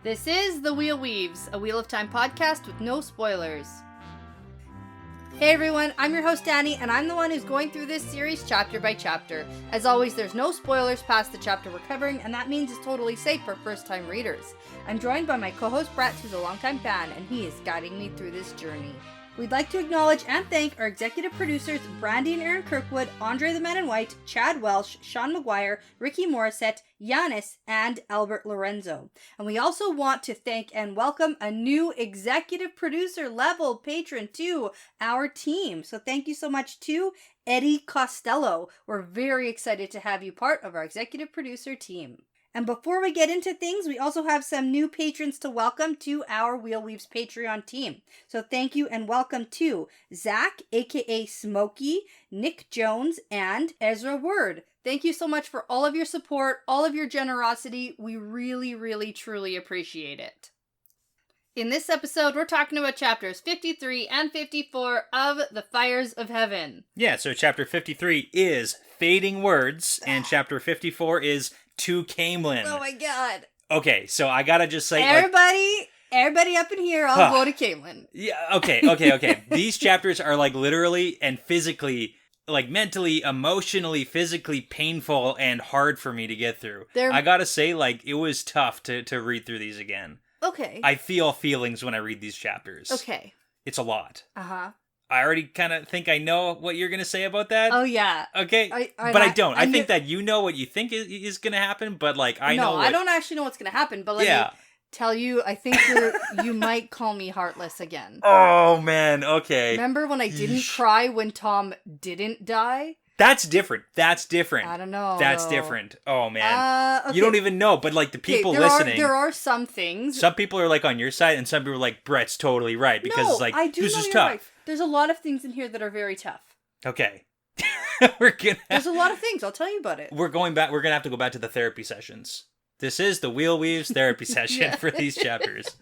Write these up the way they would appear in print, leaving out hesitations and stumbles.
This is The Wheel Weaves, a Wheel of Time podcast with no spoilers. Hey everyone, I'm your host Dani, and I'm the one who's going through this series chapter by chapter. As always, there's no spoilers past the chapter we're covering, and that means it's totally safe for first-time readers. I'm joined by my co-host Brett, who's a longtime fan, and he is guiding me through this journey. We'd like to acknowledge and thank our executive producers, Brandy and Aaron Kirkwood, Andre the Man in White, Chad Welsh, Sean McGuire, Rikky Morrisette, Giannis, and Albert Lorenzo. And we also want to thank and welcome a new executive producer level patron to our team. So thank you so much to Eddie Costello. We're very excited to have you part of our executive producer team. And before we get into things, we also have some new patrons to welcome to our Wheel Weaves Patreon team. So thank you and welcome to Zach, aka Smokey, Nick Jones, and Ezra Word. Thank you so much for all of your support, all of your generosity. We really, really, truly appreciate it. In this episode, we're talking about chapters 53 and 54 of The Fires of Heaven. Yeah, so chapter 53 is Fading Words, and chapter 54 is To Caemlyn. Oh my god. Okay, so I gotta just say... Everybody up in here, I'll go to Caemlyn. Yeah, okay. These chapters are like literally and physically, like mentally, emotionally, physically painful and hard for me to get through. I gotta say, like, it was tough to read through these again. Okay. I feel feelings when I read these chapters. Okay. It's a lot. Uh-huh. I already kind of think I know what you're going to say about that. Oh, yeah. Okay? But I don't. I think that you know what you think is going to happen, but, like, I know No, I don't actually know what's going to happen, but let me tell you, I think you might call me heartless again. Oh, man. Okay. Remember when I didn't cry when Tom didn't die? That's different. I don't know. That's different. Oh, man. Okay. You don't even know, but, like, the people listening... There are some things... Some people are, like, on your side, and some people are like, Brett's totally right, because it's like, this is tough. Right. There's a lot of things in here that are very tough. Okay. There's a lot of things. I'll tell you about it. We're going to have to go back to the therapy sessions. This is the Wheel Weaves therapy session for these chapters.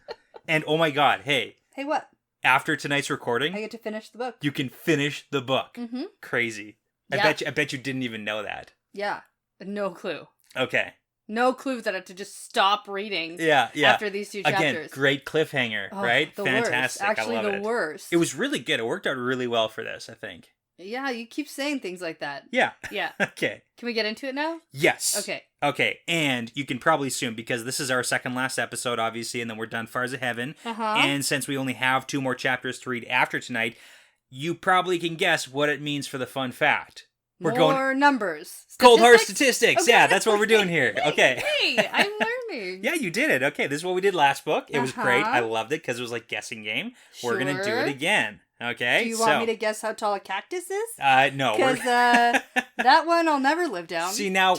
And, oh my god, hey. Hey, what? After tonight's recording... I get to finish the book. You can finish the book. Mm-hmm. Crazy. Yeah. I bet you didn't even know that. Yeah. No clue. Okay. No clue that I had to just stop reading after these two chapters. Again, great cliffhanger, right? Worst. Fantastic. Actually, I love it. Worst. It was really good. It worked out really well for this, I think. Yeah, you keep saying things like that. Yeah. Yeah. Okay. Can we get into it now? Yes. Okay. And you can probably assume, because this is our second last episode, obviously, and then we're done Fires of Heaven. Uh-huh. And since we only have 2 more chapters to read after tonight, you probably can guess what it means for the fun fact. We're going numbers. Cold hard statistics. Okay. Yeah, that's what we're doing here. Okay. Hey, I'm learning. Yeah, you did it. Okay, this is what we did last book. It was great. I loved it because it was like guessing game. Sure. We're going to do it again. Okay. Do you want me to guess how tall a cactus is? No. Because that one I'll never live down. See, now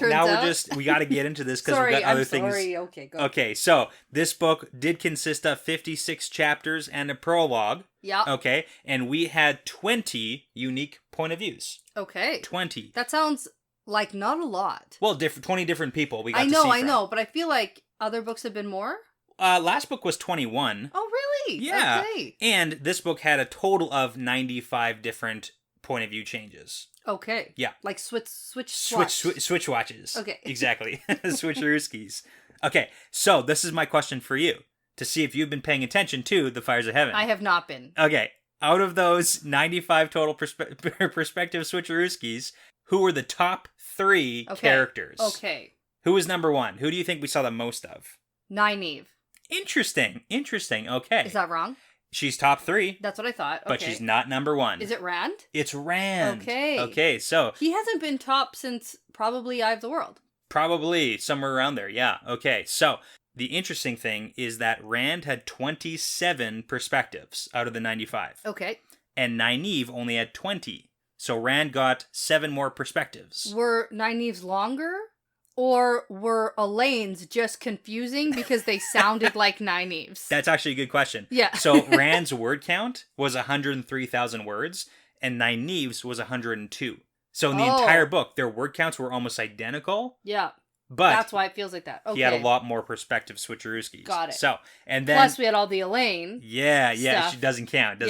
we got to get into this because we've got other things. Okay, go. Okay, so this book did consist of 56 chapters and a prologue. Yeah. Okay, and we had 20 unique point of views. Okay. 20. That sounds like not a lot. Well, 20 different people we got I to see from. I know, but I feel like other books have been more. Last book was 21. Oh, really? Yeah. Okay. And this book had a total of 95 different point of view changes. Okay. Yeah. Like switch watches. Okay. Exactly. Switcherooskies. Okay, so this is my question for you, to see if you've been paying attention to The Fires of Heaven. I have not been. Okay, out of those 95 total perspective switcherooskies, who were the top 3 characters? Okay. Who was number 1? Who do you think we saw the most of? Nynaeve. Interesting. Okay. Is that wrong? She's top 3. That's what I thought. Okay. But she's not number 1. Is it Rand? It's Rand. Okay. Okay, so... He hasn't been top since probably Eye of the World. Probably somewhere around there, yeah. Okay, so the interesting thing is that Rand had 27 perspectives out of the 95. Okay. And Nynaeve only had 20. So Rand got 7 more perspectives. Were Nynaeve's longer? Or were Elaine's just confusing because they sounded like Nynaeve's? That's actually a good question. Yeah. So Rand's word count was 103,000 words, and Nynaeve's was 102. So in the entire book, their word counts were almost identical. Yeah. But that's why it feels like that. Okay. He had a lot more perspective switcherooskies. Got it. So, and then... Plus we had all the Elaine Yeah, stuff. she doesn't count.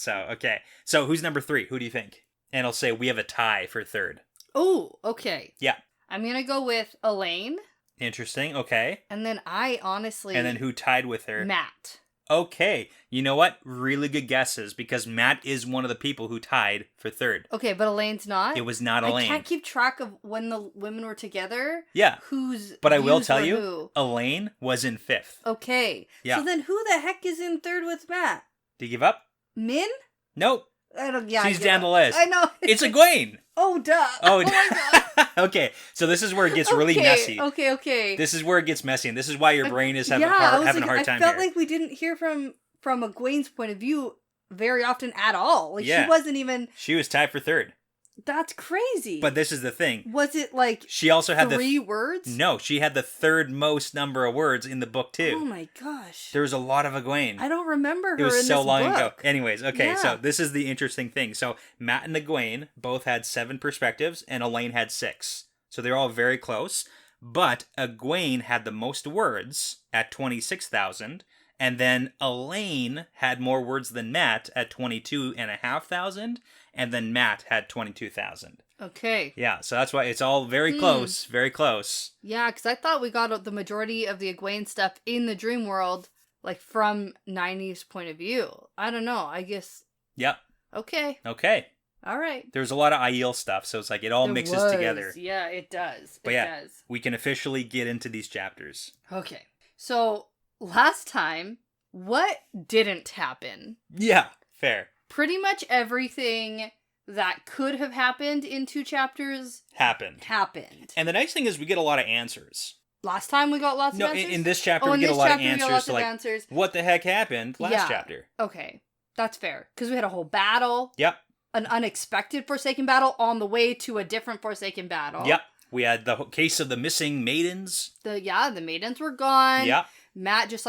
So, okay. So who's number 3? Who do you think? And I'll say we have a tie for third. Oh, okay. Yeah. I'm going to go with Elaine. Interesting. Okay. And then I honestly... And then who tied with her? Matt. Okay. You know what? Really good guesses, because Matt is one of the people who tied for third. Okay, but Elaine's not? It was not Elaine. I can't keep track of when the women were together. Yeah. But I will tell you, who. Elaine was in fifth. Okay. Yeah. So then who the heck is in third with Matt? Do you give up? Min? Nope. She's down the list. I know. It's Egwene. Oh, duh. Oh, my God. Okay, so this is where it gets really messy. Okay. This is where it gets messy, and this is why your brain is having a hard time I felt here. like we didn't hear from Egwene's point of view very often at all. Like, yeah. She wasn't even... She was tied for third. That's crazy. But this is the thing. Was it like she also had three words? No, she had the third most number of words in the book too. Oh my gosh. There was a lot of Egwene. I don't remember her in this book. It was so long ago. Anyways, okay, yeah. So this is the interesting thing. So Matt and Egwene both had 7 perspectives, and Elaine had 6. So they're all very close. But Egwene had the most words at 26,000. And then Elaine had more words than Matt at 22,500, and then Matt had 22,000. Okay. Yeah, so that's why it's all very close, very close. Yeah, because I thought we got the majority of the Egwene stuff in the dream world, like from Nynaeve's point of view. I don't know. I guess. Yep. Okay. All right. There's a lot of Aiel stuff, so it's like it all mixes together. Yeah, it does. But it does. We can officially get into these chapters. Okay. So last time, what didn't happen? Yeah, fair. Pretty much everything that could have happened in 2 chapters happened. And the nice thing is we get a lot of answers. Last time we got lots of answers? No, in this chapter we get a lot of answers to like, what the heck happened last chapter? Okay, that's fair. Because we had a whole battle. Yep. An unexpected Forsaken battle on the way to a different Forsaken battle. Yep. We had the case of the missing maidens. The maidens were gone. Yep. Matt just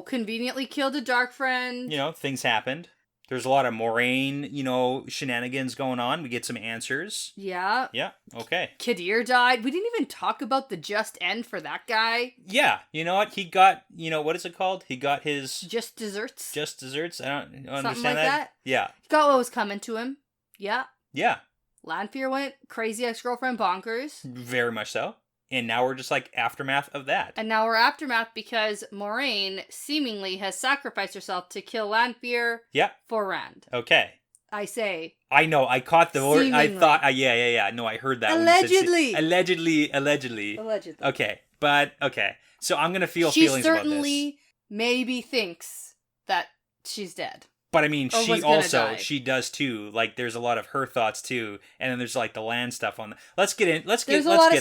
conveniently killed a dark friend. Things happened. There's a lot of Moraine, shenanigans going on. We get some answers. Yeah. Yeah, okay. Kadir died. We didn't even talk about the just end for that guy. Yeah, you know what? He got, what is it called? He got his... Just desserts? Just desserts? I don't understand Something like that? Yeah. He got what was coming to him. Yeah. Yeah. Lanfear went crazy ex-girlfriend bonkers. Very much so. And now we're just aftermath of that. And now we're aftermath because Moraine seemingly has sacrificed herself to kill Lanfear for Rand. Okay. I say. I know. I caught the word. I thought. Yeah. No, I heard that. Allegedly. Allegedly. Okay. But, okay. So I'm going to feel feelings about this. She certainly maybe thinks that she's dead. But I mean, she does too. Like, there's a lot of her thoughts too, and then there's the land stuff on. Let's get in. There's a lot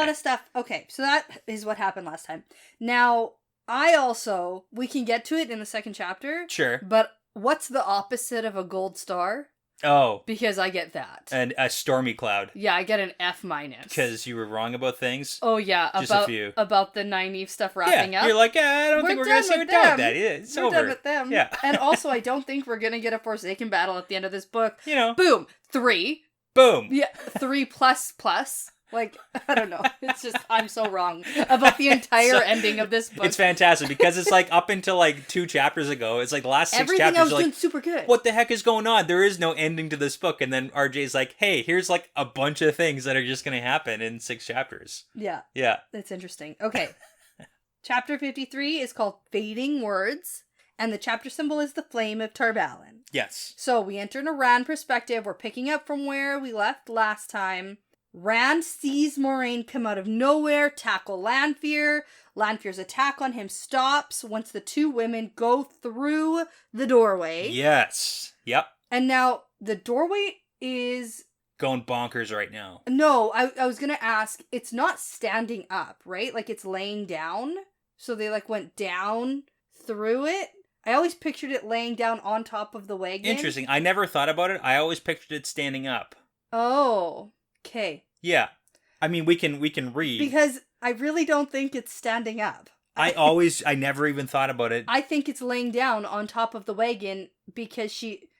of stuff. Okay, so that is what happened last time. Now, we can get to it in the second chapter. Sure. But what's the opposite of a gold star? Oh. Because I get that. And a stormy cloud. Yeah, I get an F-. Because you were wrong about things? Oh, yeah. Just a few. About the Nynaeve stuff wrapping up. You're like, I don't think we're going to see we're done with that. It's over. We're done with them. Yeah. And also, I don't think we're going to get a Forsaken battle at the end of this book. Boom. 3. Boom. Yeah. 3 plus. I don't know. It's just, I'm so wrong about the entire ending of this book. It's fantastic because it's up until 2 chapters ago. It's the last 6 Everything chapters. Everything I was doing super good. What the heck is going on? There is no ending to this book. And then RJ's like, hey, here's a bunch of things that are just going to happen in 6 chapters. Yeah. Yeah. That's interesting. Okay. Chapter 53 is called Fading Words. And the chapter symbol is the flame of Tarvalin. Yes. So we enter in a Rand perspective. We're picking up from where we left last time. Rand sees Moraine come out of nowhere, tackle Lanfear. Lanfear's attack on him stops once the 2 women go through the doorway. Yes. Yep. And now the doorway is... going bonkers right now. No, I was going to ask, it's not standing up, right? It's laying down. So they went down through it. I always pictured it laying down on top of the wagon. Interesting. I never thought about it. I always pictured it standing up. Oh. Okay. Yeah. I mean, we can read. Because I really don't think it's standing up. I never even thought about it. I think it's laying down on top of the wagon because she,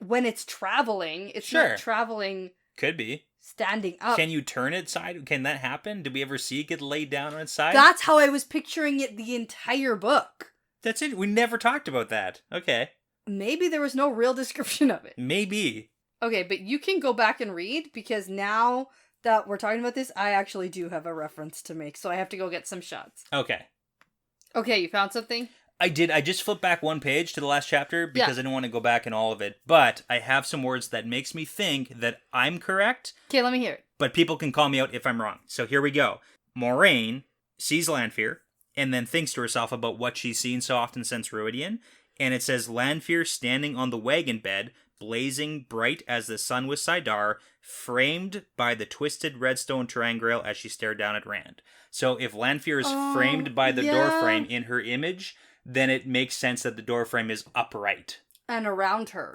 when it's traveling, it's not traveling. Could be. Standing up. Can you turn it side? Can that happen? Did we ever see it get laid down on its side? That's how I was picturing it the entire book. That's it. We never talked about that. Okay. Maybe there was no real description of it. Maybe. Okay, but you can go back and read because now that we're talking about this, I actually do have a reference to make, so I have to go get some shots. Okay. Okay, you found something? I did. I just flipped back one page to the last chapter because I didn't want to go back in all of it. But I have some words that makes me think that I'm correct. Okay, let me hear it. But people can call me out if I'm wrong. So here we go. Moiraine sees Lanfear and then thinks to herself about what she's seen so often since Rhuidean. And it says, Lanfear standing on the wagon bed, blazing bright as the sun with Saidar, framed by the twisted redstone ter'angreal as she stared down at Rand. So if Lanfear is framed by the doorframe in her image, then it makes sense that the doorframe is upright. And around her.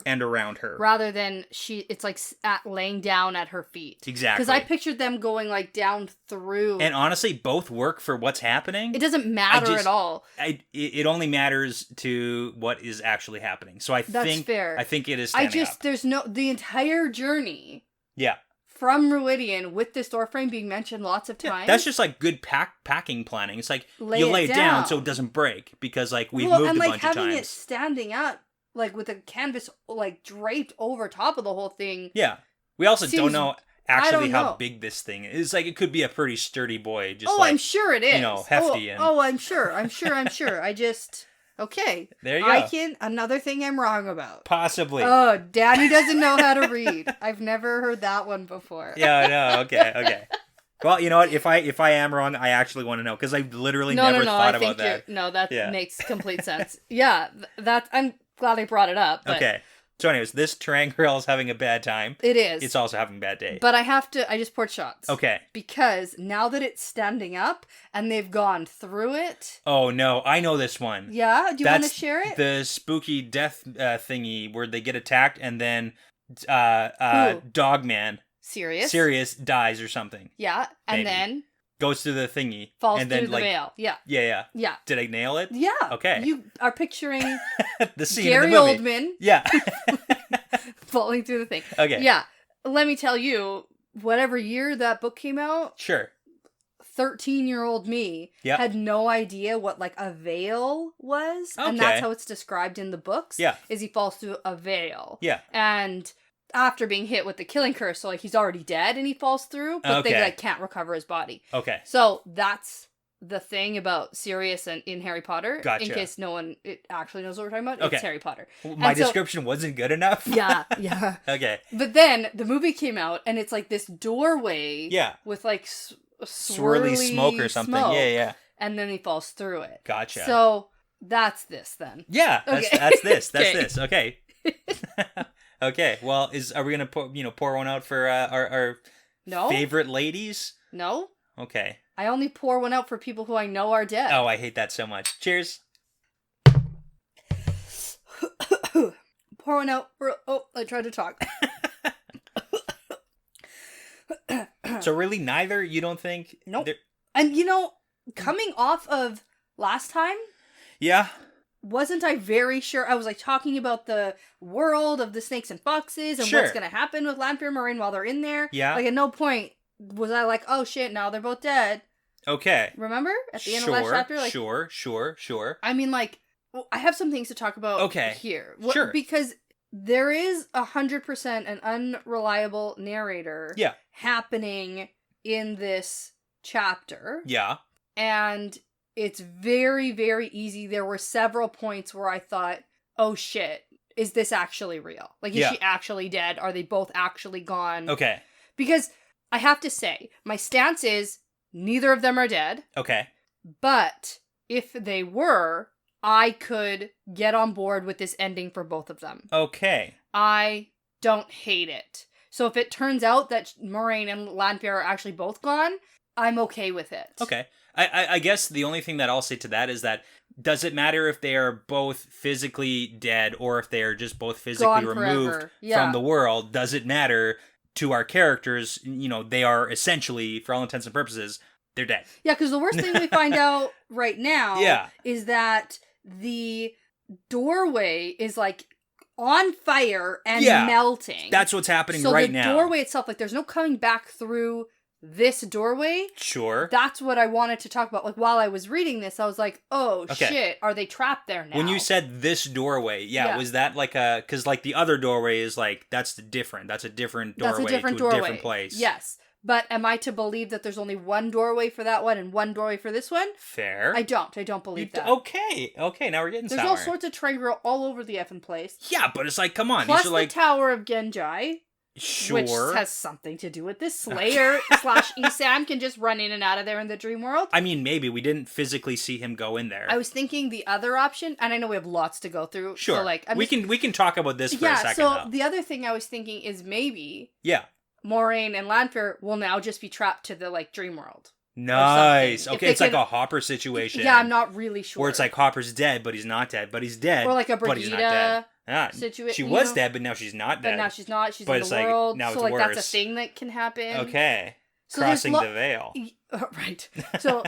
Rather than it's like laying down at her feet. Exactly. Because I pictured them going like down through. And honestly, both work for what's happening. It doesn't matter at all. It only matters to what is actually happening. So that's fair. I think it is standing up. There's the entire journey. Yeah. From Rhuidean with this doorframe being mentioned lots of times. That's just like good packing planning. It's like you lay it down so it doesn't break because like we've moved a bunch of times. And like having it standing up like with a canvas like draped over top of the whole thing. Yeah. We also don't know actually how big this thing is. Like it could be a pretty sturdy boy. Just I'm sure it is. You know, hefty. I'm sure. I just... Okay. There you go. Another thing I'm wrong about. Possibly. Oh, Daddy doesn't know how to read. I've never heard that one before. Yeah, no, okay. Well, you know what? If I am wrong, I actually want to know because I literally never thought about that. No, that makes complete sense. Yeah, I'm glad I brought it up. But... Okay. So anyways, this ter'angreal is having a bad time. It is. It's also having a bad day. But I just poured shots. Okay. Because now that it's standing up and they've gone through it. Oh no, I know this one. Yeah? Do you want to share it? The spooky death thingy where they get attacked and then Dogman. Sirius dies or something. Yeah, and then... Goes through the thingy. Falls and then, through the veil. Yeah. Yeah. Did I nail it? Yeah. Okay. You are picturing the scene Gary in the movie. Oldman. Yeah. Falling through the thing. Okay. Yeah. Let me tell you, whatever year that book came out. Sure. 13-year-old me had no idea what like a veil was. Okay. And that's how it's described in the books. Yeah. Is he falls through a veil. Yeah. And... after being hit with the killing curse, so like he's already dead and he falls through, but they like can't recover his body. Okay. So that's the thing about Sirius and in Harry Potter. Gotcha. In case no one actually knows what we're talking about, it's Harry Potter. My description wasn't good enough. Yeah. Okay. But then the movie came out and it's like this doorway. Yeah. With like swirly smoke or something. Yeah. And then he falls through it. Gotcha. So that's this then. Yeah. That's this. That's this. Okay. Okay, well, are we gonna pour one out for our favorite ladies? No. Okay. I only pour one out for people who I know are dead. Oh, I hate that so much. Cheers. Pour one out for... Oh, I tried to talk. So really, neither? You don't think? Nope. And coming off of last time... Yeah. Wasn't I very sure? I was like talking about the world of the snakes and foxes and what's going to happen with Lanfear and Moiraine while they're in there. Yeah. Like at no point was I like, oh shit, now they're both dead. Okay. Remember? At the end of last chapter? Like, Sure. I mean, like, I have some things to talk about here. Sure. Because there is 100% an unreliable narrator happening in this chapter. Yeah. And... it's very, very easy. There were several points where I thought, oh shit, is this actually real? Like, is she actually dead? Are they both actually gone? Okay. Because I have to say, my stance is neither of them are dead. Okay. But if they were, I could get on board with this ending for both of them. Okay. I don't hate it. So if it turns out that Moiraine and Lanfear are actually both gone, I'm okay with it. Okay. I guess the only thing that I'll say to that is that does it matter if they are both physically dead or if they are just both physically removed from the world? Does it matter to our characters? They are essentially, for all intents and purposes, they're dead. Yeah, because the worst thing we find out right now is that the doorway is like on fire and melting. That's what's happening right now. So the doorway itself, like there's no coming back through this doorway. Sure. That's what I wanted to talk about. Like while I was reading this, I was like, oh shit, are they trapped there now? When you said this doorway, was that like because like the other doorway is like, that's a different doorway to a different place. Yes. But am I to believe that there's only one doorway for that one and one doorway for this one? Fair. I don't believe that. Okay, now we're getting There's somewhere. all sorts of triangle all over the effing place. Yeah, but it's like, come on. Plus these are like... the Tower of Genji. Sure. Which has something to do with this. Slayer / Esam can just run in and out of there in the dream world. I mean, maybe. We didn't physically see him go in there. I was thinking the other option, and I know we have lots to go through. Sure. So like, we can talk about this for a second, so though. the other thing I was thinking is maybe... Yeah. Moraine and Lanfear will now just be trapped to the, like, dream world. Nice. Okay, it's like a Hopper situation. Yeah, I'm not really sure. Where it's like Hopper's dead, but he's not dead, but he's dead. Or like a but he's not dead. situation. She was dead, but now she's not dead. But now she's not. She's but in the world. Now so it's like worse. that's a thing that can happen. Okay. So crossing the veil. Right. So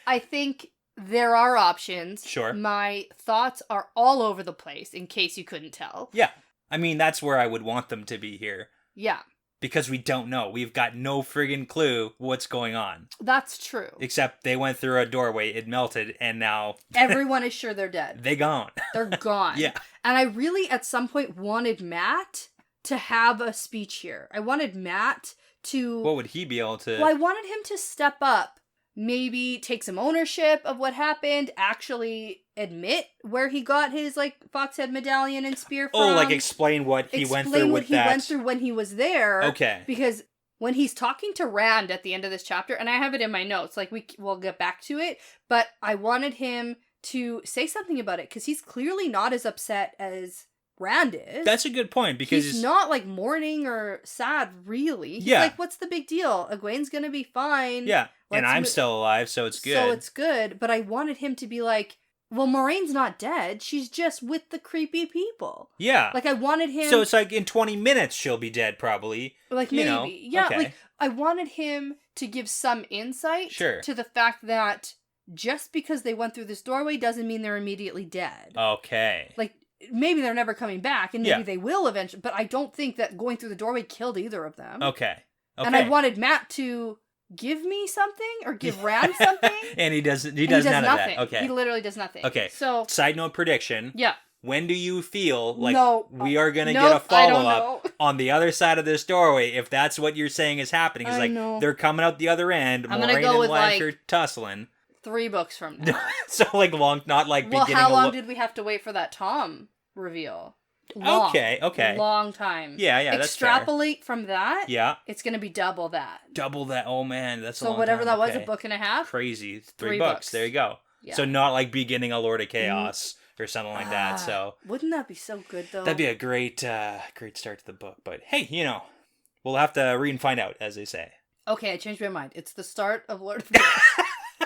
I think there are options. Sure. My thoughts are all over the place, in case you couldn't tell. Yeah. I mean, that's where I would want them to be here. Yeah. Because we don't know. We've got no friggin' clue what's going on. That's true. Except they went through a doorway, it melted, and now... Everyone is sure they're dead. They gone. They're gone. Yeah. And I really, at some point, wanted Matt to have a speech here. I wanted Matt to... What would he be able to... Well, I wanted him to step up. Maybe take some ownership of what happened. Actually admit where he got his, like, Foxhead medallion and spear from. Oh, like explain what he went through with that. Explain what he went through when he was there. Okay. Because when he's talking to Rand at the end of this chapter, and I have it in my notes, like, we'll get back to it, but I wanted him to say something about it, because he's clearly not as upset as Rand is. That's a good point, because he's not, like, mourning or sad, really. He's yeah. like, what's the big deal? Egwene's gonna be fine. Yeah. And I'm still alive, so it's good. So it's good, but I wanted him to be like, well, Moraine's not dead. She's just with the creepy people. Yeah. Like, I wanted him... So it's like, in 20 minutes, she'll be dead, probably. Like, maybe. Yeah, okay. like, I wanted him to give some insight to the fact that just because they went through this doorway doesn't mean they're immediately dead. Okay. Like, maybe they're never coming back, and maybe they will eventually, but I don't think that going through the doorway killed either of them. Okay. And I wanted Matt to... give me something or give Rand something, and he does none of that. Okay, he literally does nothing. Okay, so side note prediction. Yeah. When do you feel like we are gonna get a follow up on the other side of this doorway? If that's what you're saying is happening, it's like they're coming out the other end. I'm gonna go with like tussling 3 books from now. So like long, not like beginning. Well, how long did we have to wait for that Tom reveal? Long. Okay. Long time. Yeah, Extrapolate from that. Yeah. It's going to be double that. Oh man, that's so whatever that was, a book and a half. Crazy. 3 books. There you go. Yeah. So not like beginning a Lord of Chaos or something like that. So wouldn't that be so good though? That'd be a great start to the book. But hey, we'll have to read and find out, as they say. Okay, I changed my mind. It's the start of Lord of the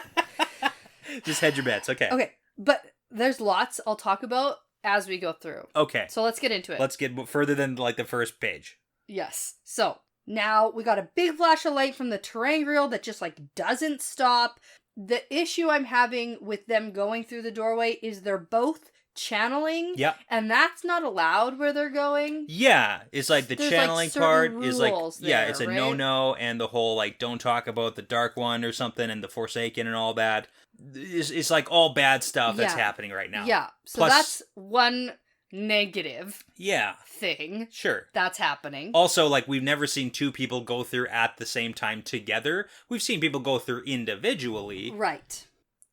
Rings. Just hedge your bets. Okay. Okay, but there's lots I'll talk about as we go through. Okay. So let's get into it. Let's get further than like the first page. Yes. So now we got a big flash of light from the terangrial that just like doesn't stop. The issue I'm having with them going through the doorway is they're both channeling. Yeah. And that's not allowed where they're going. Yeah. It's like the channeling like part is like, there, it's a right? no-no, and the whole like don't talk about the Dark One or something and the Forsaken and all that. It's like all bad stuff that's happening right now. Yeah. So plus, that's one negative thing. Sure. That's happening. Also, like, we've never seen 2 people go through at the same time together. We've seen people go through individually. Right.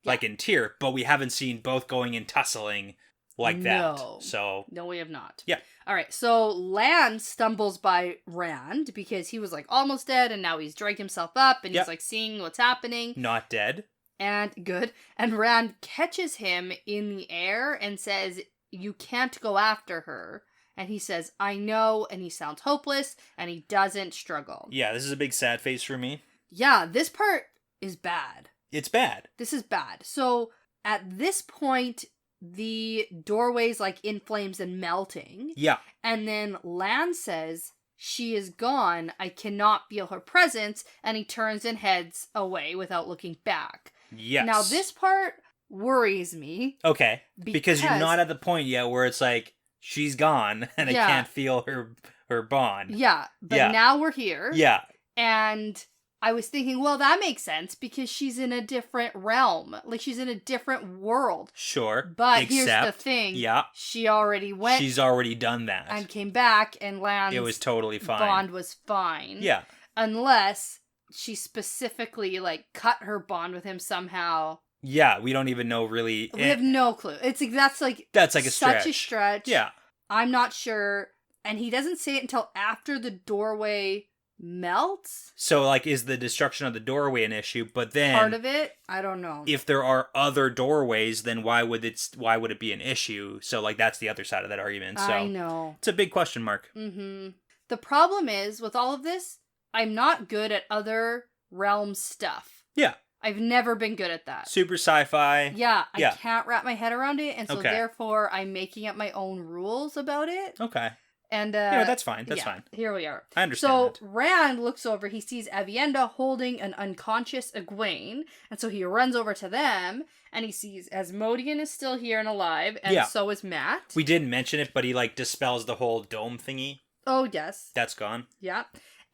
Like in Tyr, but we haven't seen both going and tussling like that. So no, we have not. Yeah. All right. So Lan stumbles by Rand because he was like almost dead, and now he's dragged himself up, and he's like seeing what's happening. Not dead. And good. And Rand catches him in the air and says, "You can't go after her." And he says, "I know," and he sounds hopeless, and he doesn't struggle. Yeah, this is a big sad face for me. Yeah, this part is bad. It's bad. This is bad. So, at this point, the doorway's like in flames and melting. Yeah. And then Lan says, "She is gone. I cannot feel her presence." And he turns and heads away without looking back. Yes. Now, this part worries me. Okay. Because you're not at the point yet where it's like, she's gone, and I can't feel her bond. Yeah. But now we're here. Yeah. And I was thinking, well, that makes sense, because she's in a different realm. Like, she's in a different world. Sure. But here's the thing. Yeah. She already went. She's already done that. And came back, and Lan's it was totally fine. bond was fine. Yeah. Unless she specifically, like, cut her bond with him somehow. Yeah, we don't even know really. We have no clue. It's like, that's like a such a stretch. Yeah. I'm not sure. And he doesn't say it until after the doorway melts. So, like, is the destruction of the doorway an issue? But then part of it, I don't know. If there are other doorways, then why would it be an issue? So, like, that's the other side of that argument. So I know. It's a big question mark. Mm-hmm. The problem is, with all of this, I'm not good at other realm stuff. Yeah. I've never been good at that. Super sci-fi. Yeah, I can't wrap my head around it, and so therefore I'm making up my own rules about it. Okay. And that's fine. That's fine. Here we are. I understand. So that. Rand looks over. He sees Aviendha holding an unconscious Egwene, and so he runs over to them, and he sees Asmodean is still here and alive, and so is Matt. We didn't mention it, but he like dispels the whole dome thingy. Oh yes, that's gone. Yeah.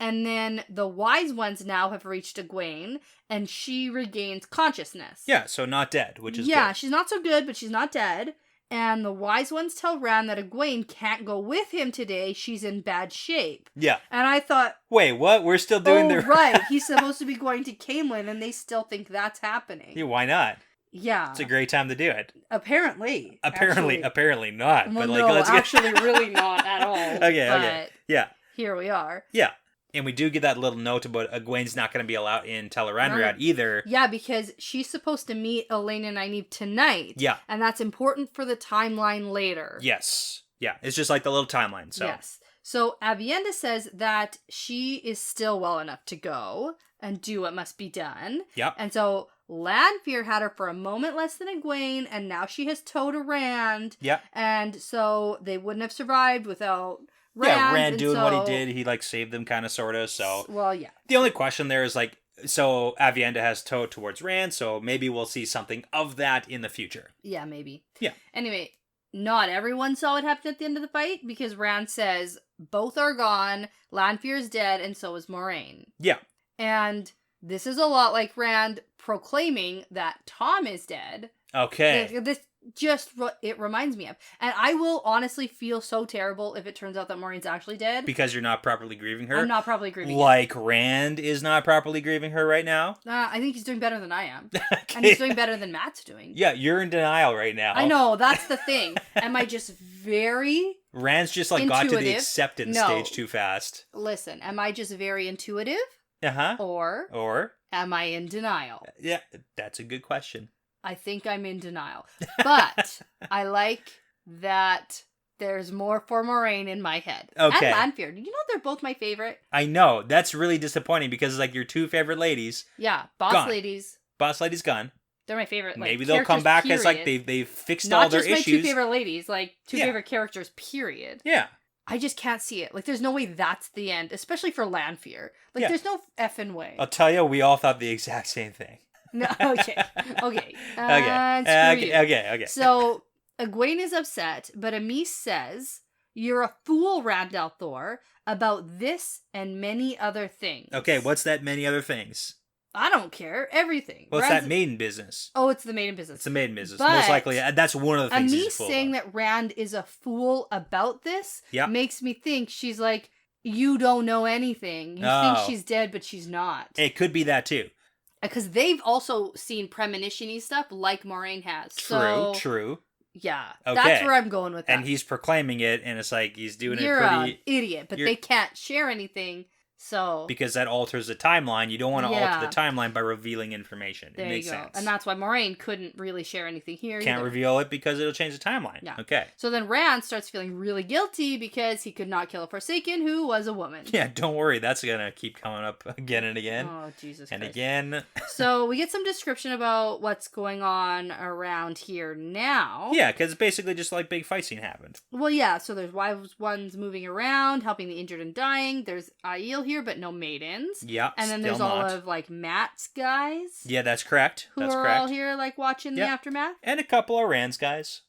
And then the wise ones now have reached Egwene, and she regains consciousness. Yeah, so not dead, which is good. She's not so good, but she's not dead. And the wise ones tell Rand that Egwene can't go with him today. She's in bad shape. Yeah. And I thought... Wait, what? We're still doing the... right. He's supposed to be going to Caemlyn, and they still think that's happening. Yeah, why not? Yeah. It's a great time to do it. Apparently not. Well, but like, let's actually really not at all. Okay. Yeah. Here we are. Yeah. And we do get that little note about Egwene's not going to be allowed in Tel'aran'rhiod either. Yeah, because she's supposed to meet Elaine and Nynaeve tonight. Yeah. And that's important for the timeline later. Yes. Yeah, it's just like the little timeline, so. Yes. So Aviendha says that she is still well enough to go and do what must be done. Yep. And so Lanfear had her for a moment less than Egwene, and now she has towed a Rand. Yeah. And so they wouldn't have survived without... Rand doing what he did. He, like, saved them kind of, sort of, so... Well, yeah. The only question there is, like, so Aviendha has towed towards Rand, so maybe we'll see something of that in the future. Yeah, maybe. Yeah. Anyway, not everyone saw what happened at the end of the fight, because Rand says both are gone, Lanfear is dead, and so is Moiraine. Yeah. And this is a lot like Rand proclaiming that Tom is dead. Okay. This it reminds me of. And I will honestly feel so terrible if it turns out that Maureen's actually dead. Because you're not properly grieving her? I'm not properly grieving Like Rand is not properly grieving her right now? I think he's doing better than I am. Okay. And he's doing better than Matt's doing. Yeah, you're in denial right now. I know, that's the thing. Am I just very Rand's just like intuitive? Got to the acceptance stage too fast. Listen, am I just very intuitive? Uh-huh. Or am I in denial? Yeah, that's a good question. I think I'm in denial. But I like that there's more for Moiraine in my head. Okay. And Lanfear. You know they're both my favorite? I know. That's really disappointing because it's like your two favorite ladies. Yeah. Boss ladies. Boss ladies gone. They're my favorite. Like, maybe they'll come back as like they've fixed not all their issues. Not just my two favorite ladies, like two favorite characters, period. Yeah. I just can't see it. Like, there's no way that's the end, especially for Lanfear. Like, there's no effing way. I'll tell you, we all thought the exact same thing. No, okay. Okay. Okay. So, Egwene is upset, but Amis says, "You're a fool, Rand al'Thor, about this and many other things." Okay, what's that many other things? I don't care. Everything. What's that maiden business? Oh, it's the maiden business. It's the maiden business. But most likely, that's one of the things he's a fool saying about. that Rand is a fool about this makes me think she's like, you don't know anything. You think she's dead, but she's not. It could be that too. Because they've also seen premonition-y stuff like Moiraine has. True. Yeah. Okay. That's where I'm going with that. And he's proclaiming it, and it's like he's doing You're it pretty... an idiot, but they can't share anything, so... Because that alters the timeline. You don't want to alter the timeline by revealing information. It makes sense. And that's why Moiraine couldn't really share anything here Can't reveal it because it'll change the timeline. Yeah. Okay. So then Rand starts feeling really guilty because he could not kill a Forsaken who was a woman. Yeah, don't worry. That's going to keep coming up again and again. Oh, Jesus and Christ. again. So we get some description about what's going on around here now. Yeah, because it's basically just like big fight scene happened. Well, yeah. So there's wise ones moving around, helping the injured and dying. There's Aiel here, but no maidens. Yeah, and then there's all of like Matt's guys. Yeah, that's correct. Who are all here like watching the aftermath. And a couple of Rand's guys.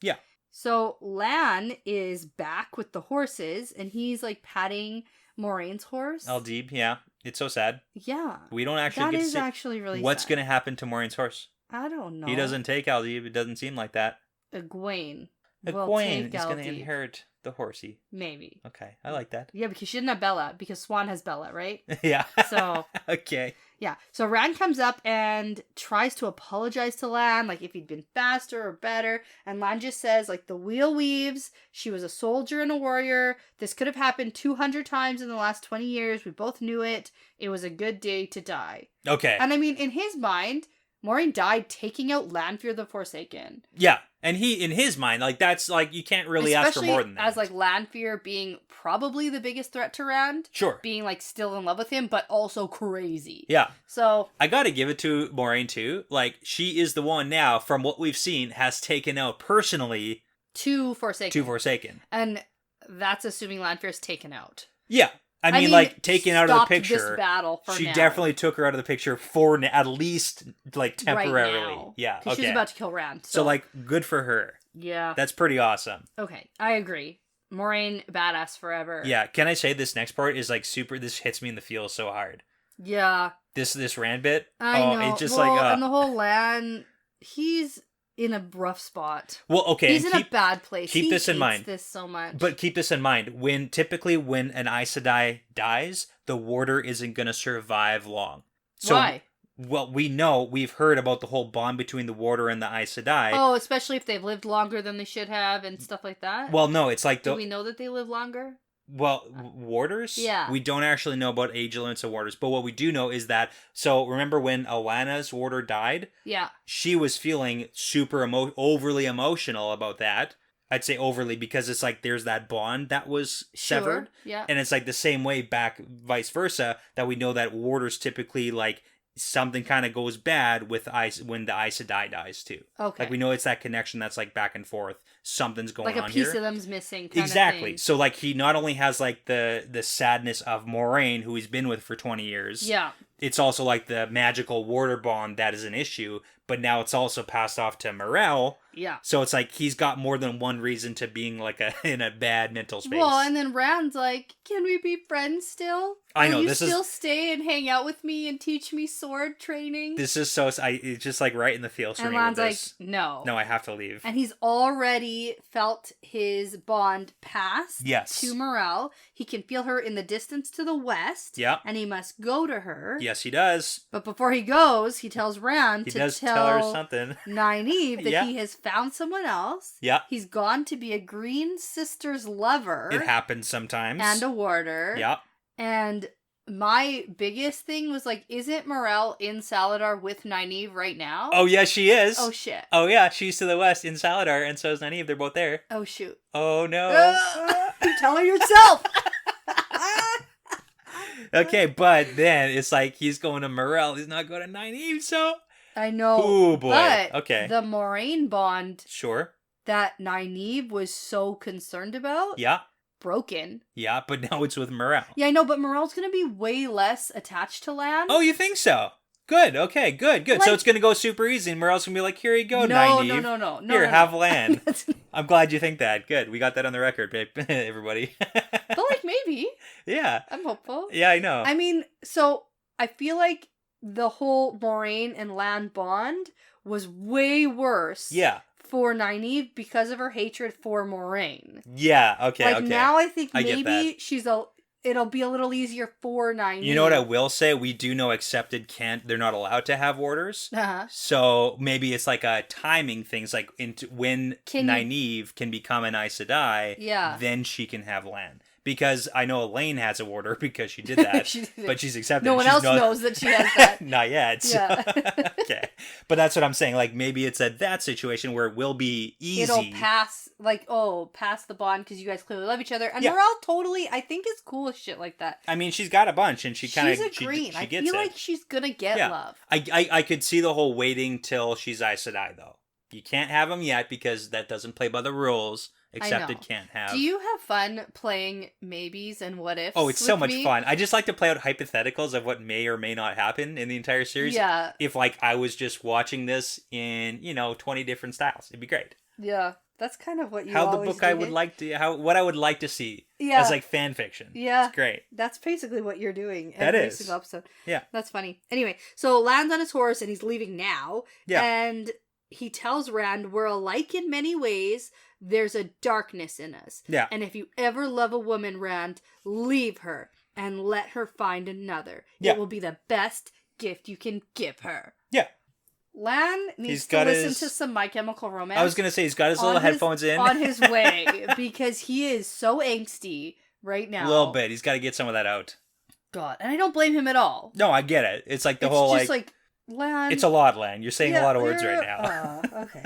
Yeah. So Lan is back with the horses, and he's like patting Moraine's horse. Aldib, yeah. It's so sad. Yeah. We don't actually get to see actually really what's sad. going to happen to Moraine's horse. I don't know. He doesn't take Aldib. It doesn't seem like that. Egwene. Egwene is going to inherit the horsey. Maybe. Okay, I like that. Yeah, because she didn't have Bella, because Swan has Bella, right? Yeah. So. Okay. Yeah, so Rand comes up and tries to apologize to Lan, like if he'd been faster or better, and Lan just says, like, the wheel weaves, she was a soldier and a warrior, this could have happened 200 times in the last 20 years, we both knew it, it was a good day to die. Okay. And I mean, in his mind, Moiraine died taking out Lanfear the Forsaken. Yeah, and he, in his mind, like, that's, like, you can't really ask for more than that. As, like, Lanfear being probably the biggest threat to Rand. Sure. Being, like, still in love with him, but also crazy. Yeah. So. I gotta give it to Moiraine, too. Like, she is the one now, from what we've seen, has taken out, personally... Two Forsaken. And that's assuming Lanfear's taken out. Yeah. I mean, like, taken out of the picture. This battle for she now. definitely took her out of the picture for at least, like, temporarily. Right now. Yeah, because she's about to kill Rand. So, like, good for her. Yeah. That's pretty awesome. Okay, I agree. Moiraine, badass forever. Yeah, can I say this next part is, like, super, this hits me in the feels so hard. Yeah. This Rand bit. I know. It's just and the whole Lan, he's in a rough spot. Well, okay. He's in a bad place. Keep this in mind. This so much. But keep this in mind. Typically when an Aes Sedai dies, the warder isn't going to survive long. So, why? Well, we've heard about the whole bond between the warder and the Aes Sedai. Oh, especially if they've lived longer than they should have and stuff like that? Well, no, it's like... Do we know that they live longer? Well, warders? Yeah. We don't actually know about age limits of warders, but what we do know is that, so remember when Alana's warder died? Yeah. She was feeling super overly emotional about that. I'd say overly because it's like there's that bond that was severed. Yeah. And it's like the same way back, vice versa, that we know that warders typically like something kind of goes bad with when the Aes Sedai dies too. Okay. Like we know it's that connection that's like back and forth. Something's going on here. Like a piece of them's missing. Exactly. So like he not only has like the sadness of Moiraine, who he's been with for 20 years. Yeah. It's also like the magical warder bond that is an issue, but now it's also passed off to Morel. Yeah. So it's like he's got more than one reason to being like in a bad mental space. Well, and then Rand's like, "Can we be friends still? I know Will you this still stay and hang out with me and teach me sword training?" This is so it's just like right in the feels for and me. Rand's with this. like, "No, I have to leave." And he's already felt his bond pass. Yes. To Morel. He can feel her in the distance to the west. Yeah. And he must go to her. Yes, he does. But before he goes, he tells Rand to tell her something. Nynaeve that he has found someone else. Yeah. He's gone to be a Green Sister's lover. It happens sometimes. And a warder. Yeah. And my biggest thing was like, isn't Morel in Saladar with Nynaeve right now? Oh, yeah, she is. Oh, shit. Oh, yeah, she's to the west in Saladar, and so is Nynaeve. They're both there. Oh, shoot. Oh, no. Tell her yourself. Okay, but then it's like he's going to Morel. He's not going to Nynaeve, so... I know. Oh, boy. But okay. The Moiraine bond... Sure. That Nynaeve was so concerned about... Yeah. Broken. Yeah, but now it's with Morel. Yeah, I know, but Morel's going to be way less attached to Lan. Oh, you think so? Good, okay, good. Like, so it's going to go super easy, and Morel's going to be like, here you go, Nynaeve. No. Here, have Lan. I'm glad you think that. Good, we got that on the record, babe. Everybody. But, like, maybe. Yeah. I'm hopeful. Yeah, I know. I mean, so, I feel like the whole Moiraine and Lan bond was way worse. Yeah. For Nynaeve because of her hatred for Moiraine. Yeah, okay, like, now I think maybe it'll be a little easier for Nynaeve. You know what I will say? We do know Accepted they're not allowed to have warders. Uh-huh. So maybe it's like a timing thing. It's like when Nynaeve can become an Aes Sedai, then she can have Lan. Because I know Elaine has a warder because she did that, but she's Accepted. No one else knows that she has that. Not yet. So. Yeah. Okay. But that's what I'm saying. Like, maybe it's that situation where it will be easy. It'll pass, pass the bond because you guys clearly love each other. And Morel totally, I think, is cool with shit like that. I mean, she's got a bunch and she kind of... She's a Green. She gets I feel like she's gonna get love. I could see the whole waiting till she's Aes Sedai, though. You can't have them yet because that doesn't play by the rules. Accepted can't have. Do you have fun playing maybes and what ifs? Oh, it's so much fun. I just like to play out hypotheticals of what may or may not happen in the entire series. Yeah. If I was just watching this in 20 different styles, it'd be great. Yeah, that's kind of what you. How the book I would like to what I would like to see as fan fiction. Yeah, it's great. That's basically what you're doing. Every single episode. Yeah, that's funny. Anyway, so Lan's on his horse and he's leaving now. Yeah, and he tells Rand, "We're alike in many ways. there's a darkness in us. Yeah. And if you ever love a woman, Rand, leave her and let her find another. Yeah. It will be the best gift you can give her. Yeah. Lan needs to listen to some My Chemical Romance. I was going to say, he's got his little headphones in. On his way, because he is so angsty right now. A little bit. He's got to get some of that out. God. And I don't blame him at all. No, I get it. It's like the whole, It's just like, Lan... It's a lot, Lan. You're saying a lot of words right now. Okay.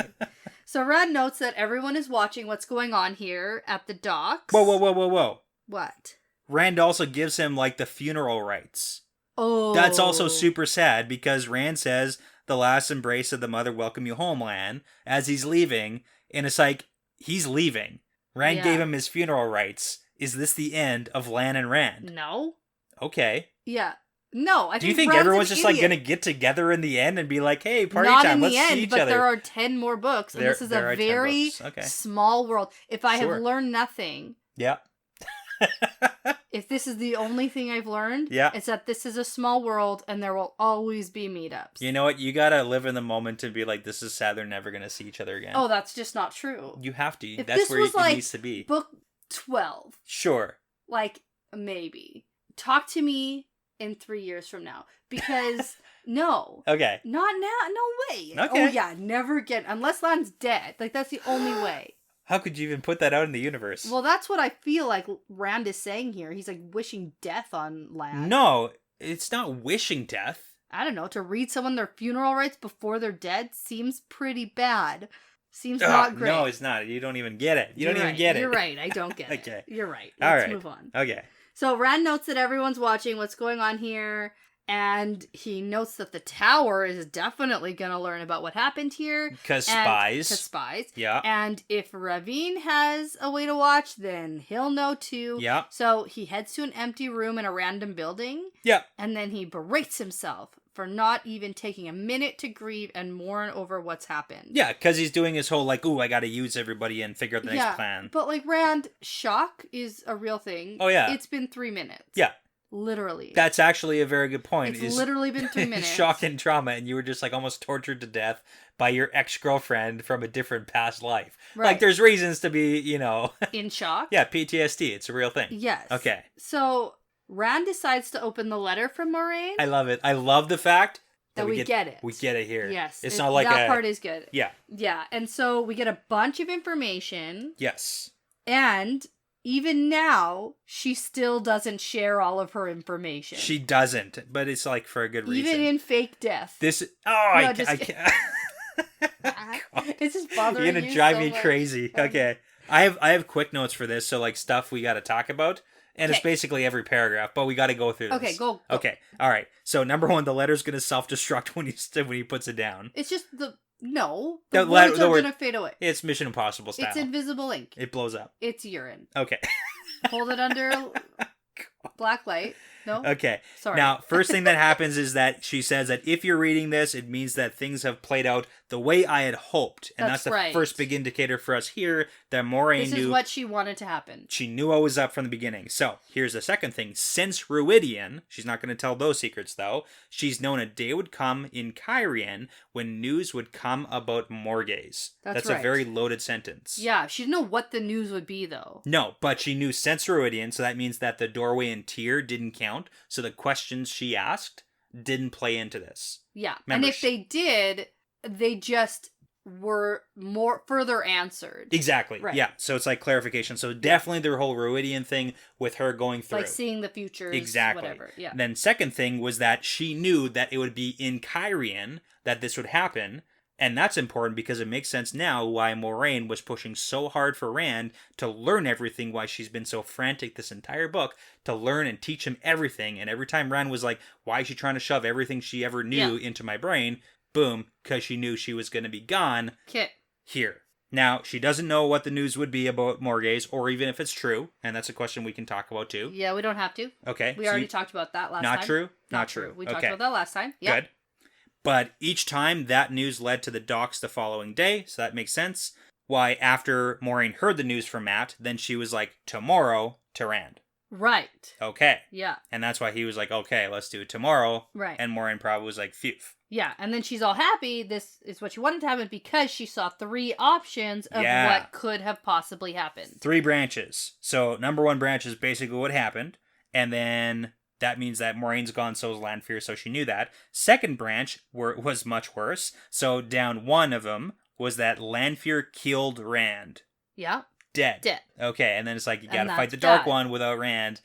So Rand notes that everyone is watching what's going on here at the docks. Whoa. What? Rand also gives him, like, the funeral rites. Oh. That's also super sad, because Rand says, the last embrace of the mother welcome you home, Lan, as he's leaving, and it's like, he's leaving. Rand gave him his funeral rites. Is this the end of Lan and Rand? No. Okay. Yeah. No, Do you think Rand's everyone's just, like, gonna get together in the end and be like, hey, party Not time, let's in the see end, each but other? there are 10 more books, and this is a very small world. If I have learned nothing... Yeah. If this is the only thing I've learned, yeah, it's that this is a small world and there will always be meetups. You know what? You gotta live in the moment and be like, this is sad, they're never gonna see each other again. Oh, that's just not true. You have to. If that's where it like needs to be. Book 12. Sure. Like, maybe. Talk to me in 3 years from now. Because, no. Okay. Not now. No way. Okay. Oh, yeah. Never again. Unless Lan's dead. Like, that's the only way. How could you even put that out in the universe? Well, that's what I feel like Rand is saying here. He's like wishing death on Lan. No, it's not wishing death. I don't know. To read someone their funeral rites before they're dead seems pretty bad. Seems not great. No, it's not. You don't even get it. You don't even get it. You're right. I don't get it. Okay. You're right. All Let's right. move on. Okay. So Rand notes that everyone's watching what's going on here. And he notes that the tower is definitely going to learn about what happened here. Because spies. Because spies. Yeah. And if Ravine has a way to watch, then he'll know too. Yeah. So he heads to an empty room in a random building. Yeah. And then he berates himself for not even taking a minute to grieve and mourn over what's happened. Yeah, because he's doing his whole, like, ooh, I gotta use everybody and figure out the next plan. But, like, Rand, shock is a real thing. Oh, yeah. It's been 3 minutes. Yeah. Literally. That's actually a very good point. It's literally been 3 minutes. Shock and trauma, and you were just like almost tortured to death by your ex-girlfriend from a different past life. Right. Like, there's reasons to be, you know... in shock? Yeah, PTSD. It's a real thing. Yes. Okay. So, Rand decides to open the letter from Moiraine. I love it. I love the fact that we get it. We get it here. Yes. It's not like that part is good. Yeah. Yeah, and so we get a bunch of information. Yes. And... even now, she still doesn't share all of her information. She doesn't, but it's like for a good reason. Even in fake death. This, I can't. It's just bothering you. You're gonna drive me much. crazy. Okay, I have quick notes for this, so like stuff we got to talk about, and it's basically every paragraph, but we got to go through this. Okay, go. Okay, all right. So number one, the letter's gonna self-destruct when he puts it down. It's just the words are gonna fade away. It's Mission Impossible style. It's invisible ink. It blows up. It's urine. Okay. Hold it under black light. No? Okay. Sorry. Now, first thing that happens is that she says that if you're reading this, it means that things have played out the way I had hoped. And that's the first big indicator for us here that Moiraine knew. This is what she wanted to happen. She knew what was up from the beginning. So, here's the second thing. Since Ruidian, she's not going to tell those secrets though, she's known a day would come in Caerhun when news would come about Morgaze. That's right. A very loaded sentence. Yeah, she didn't know what the news would be though. No, but she knew since Ruidian, so that means that the doorway and tier didn't count. So the questions she asked didn't play into this. Yeah. Remember, and if they did, they just were further answered. Exactly. Right. Yeah. So it's like clarification. So definitely the whole Ruidian thing with her going through. Like seeing the futures. Exactly. Whatever. Yeah. Then second thing was that she knew that it would be in Caerhun that this would happen. And that's important because it makes sense now why Moiraine was pushing so hard for Rand to learn everything, why she's been so frantic this entire book to learn and teach him everything. And every time Rand was like, why is she trying to shove everything she ever knew into my brain? Boom, because she knew she was going to be gone here. Now, she doesn't know what the news would be about Morgaze, or even if it's true, and that's a question we can talk about too. Yeah, we don't have to. Okay. We already talked about that last time. Not true? Not true. We talked about that last time. Yeah. Good. But each time, that news led to the docks the following day, so that makes sense. Why, after Moiraine heard the news from Matt, then she was like, tomorrow to Rand. Right. Okay. Yeah. And that's why he was like, okay, let's do it tomorrow. Right. And Moiraine probably was like, phew. Yeah, and then she's all happy. This is what she wanted to happen because she saw 3 options of what could have possibly happened. 3 branches. So number 1 branch is basically what happened. And then that means that Moiraine's gone, so is Lanfear, so she knew that. Second branch was much worse. So down one of them was that Lanfear killed Rand. Yeah. Dead. Okay, and then it's like, you gotta fight the Dark One without Rand.